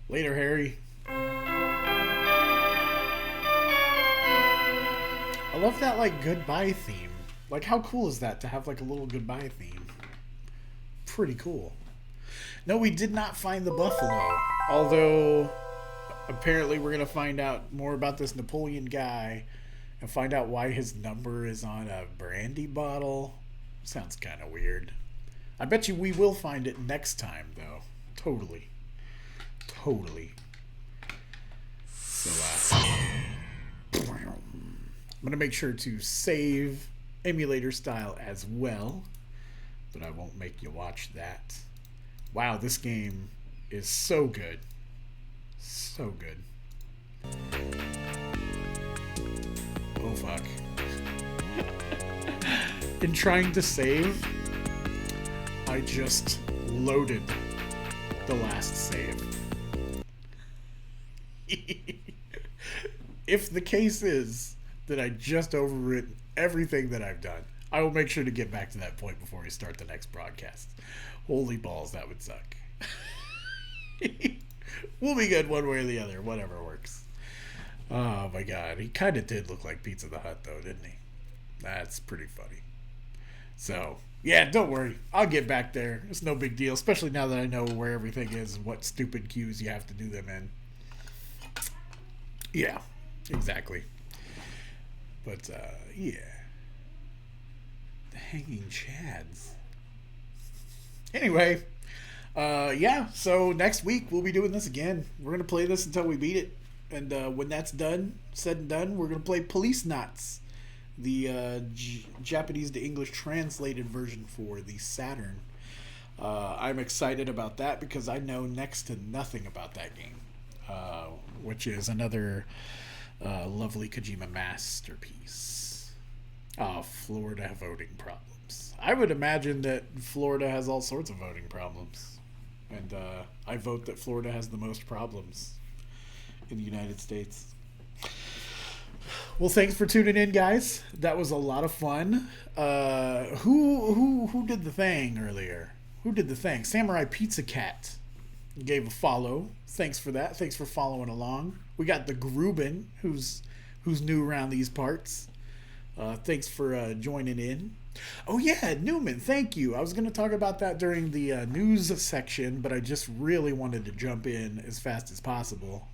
Later, Harry. I love that, like, goodbye theme. Like, how cool is that to have, like, a little goodbye theme? Pretty cool. No, we did not find the buffalo. Although, apparently we're going to find out more about this Napoleon guy and find out why his number is on a brandy bottle. Sounds kind of weird. I bet you we will find it next time, though. Totally. Totally. So, I'm going to make sure to save emulator style as well, but I won't make you watch that. Wow, this game is so good. So good. Oh, fuck. In trying to save, I just loaded the last save. If the case is that I just overwritten everything that I've done, I will make sure to get back to that point before we start the next broadcast. Holy balls, that would suck. We'll be good one way or the other, whatever works. Oh my god, he kind of did look like Pizza the Hut though, didn't he? That's pretty funny. So, yeah, don't worry. I'll get back there. It's no big deal, especially now that I know where everything is and what stupid cues you have to do them in. Yeah, exactly. But, yeah. The Hanging Chads. Anyway, yeah, so next week we'll be doing this again. We're going to play this until we beat it. And when that's done, said and done, we're going to play Police Knots, the Japanese to English translated version for the Saturn. I'm excited about that because I know next to nothing about that game, which is another lovely Kojima masterpiece. Florida voting problems. I would imagine that Florida has all sorts of voting problems. And I vote that Florida has the most problems in the United States. Well, thanks for tuning in, guys. That was a lot of fun. Who did the thing earlier? Who did the thing? Samurai Pizza Cat gave a follow. Thanks for that. Thanks for following along. We got the Gruben, who's new around these parts. Thanks for joining in. Oh yeah, Newman, thank you. I was going to talk about that during the news section, but I just really wanted to jump in as fast as possible.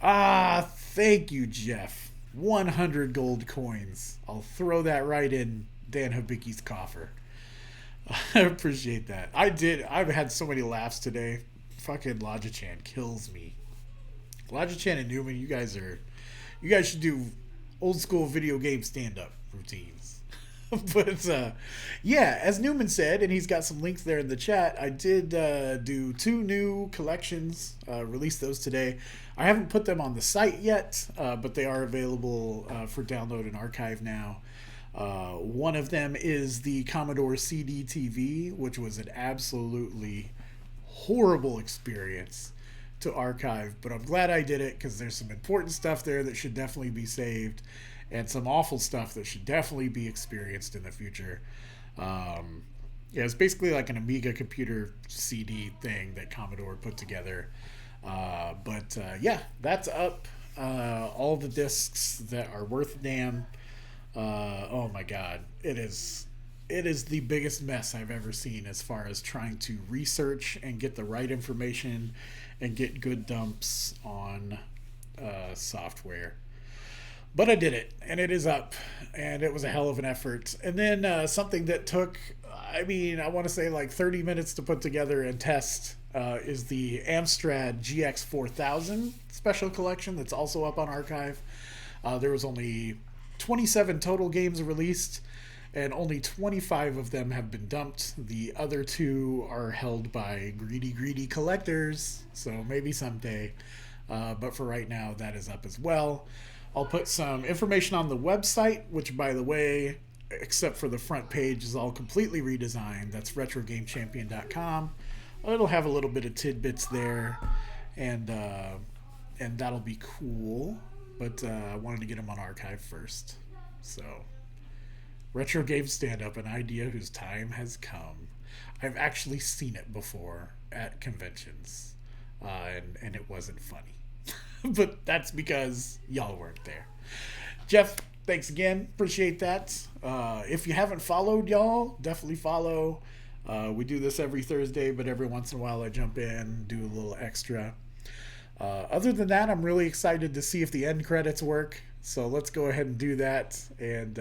Thank you, Jeff. 100 gold coins. I'll throw that right in Dan Habicki's coffer. I appreciate that. I've had so many laughs today. Fucking Logichan kills me. Elijah Chan and Newman, you guys should do old school video game stand-up routines. But yeah, as Newman said, and he's got some links there in the chat, I did do 2 new collections, released those today. I haven't put them on the site yet, but they are available for download and archive now. One of them is the Commodore CD-TV, which was an absolutely horrible experience to archive, but I'm glad I did it because there's some important stuff there that should definitely be saved and some awful stuff that should definitely be experienced in the future. Yeah, it's basically like an Amiga computer CD thing that Commodore put together. But yeah, that's up. All the discs that are worth a damn. Oh my god, it is the biggest mess I've ever seen as far as trying to research and get the right information and get good dumps on software. But I did it, and it is up, and it was a hell of an effort. And then something that took, I want to say like 30 minutes to put together and test is the Amstrad GX4000 special collection that's also up on archive. There was only 27 total games released, and only 25 of them have been dumped. The other 2 are held by greedy collectors, so maybe someday. But for right now, that is up as well. I'll put some information on the website, which, by the way, except for the front page, is all completely redesigned. That's retrogamechampion.com. It'll have a little bit of tidbits there, and that'll be cool. But I wanted to get them on archive first. So, Retro Game Stand-Up, an idea whose time has come. I've actually seen it before at conventions, and it wasn't funny. But that's because y'all weren't there. Jeff, thanks again. Appreciate that. If you haven't followed, y'all, definitely follow. We do this every Thursday, but every once in a while I jump in, do a little extra. Other than that, I'm really excited to see if the end credits work. So let's go ahead and do that. And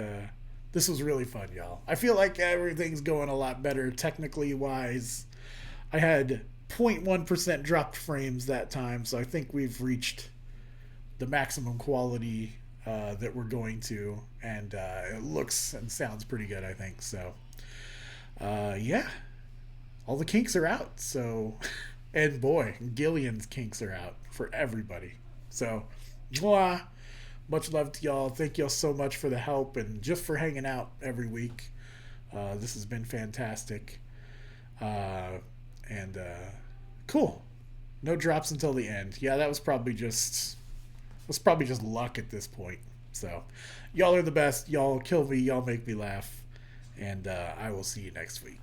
this was really fun, y'all. I feel like everything's going a lot better technically wise. I had 0.1% dropped frames that time, so I think we've reached the maximum quality that we're going to, and it looks and sounds pretty good, I think. So yeah, all the kinks are out. So and boy, Gillian's kinks are out for everybody. So mwah, much love to y'all. Thank y'all so much for the help and just for hanging out every week. This has been fantastic. And cool. No drops until the end. Yeah, that was probably just luck at this point. So y'all are the best. Y'all kill me. Y'all make me laugh. And I will see you next week.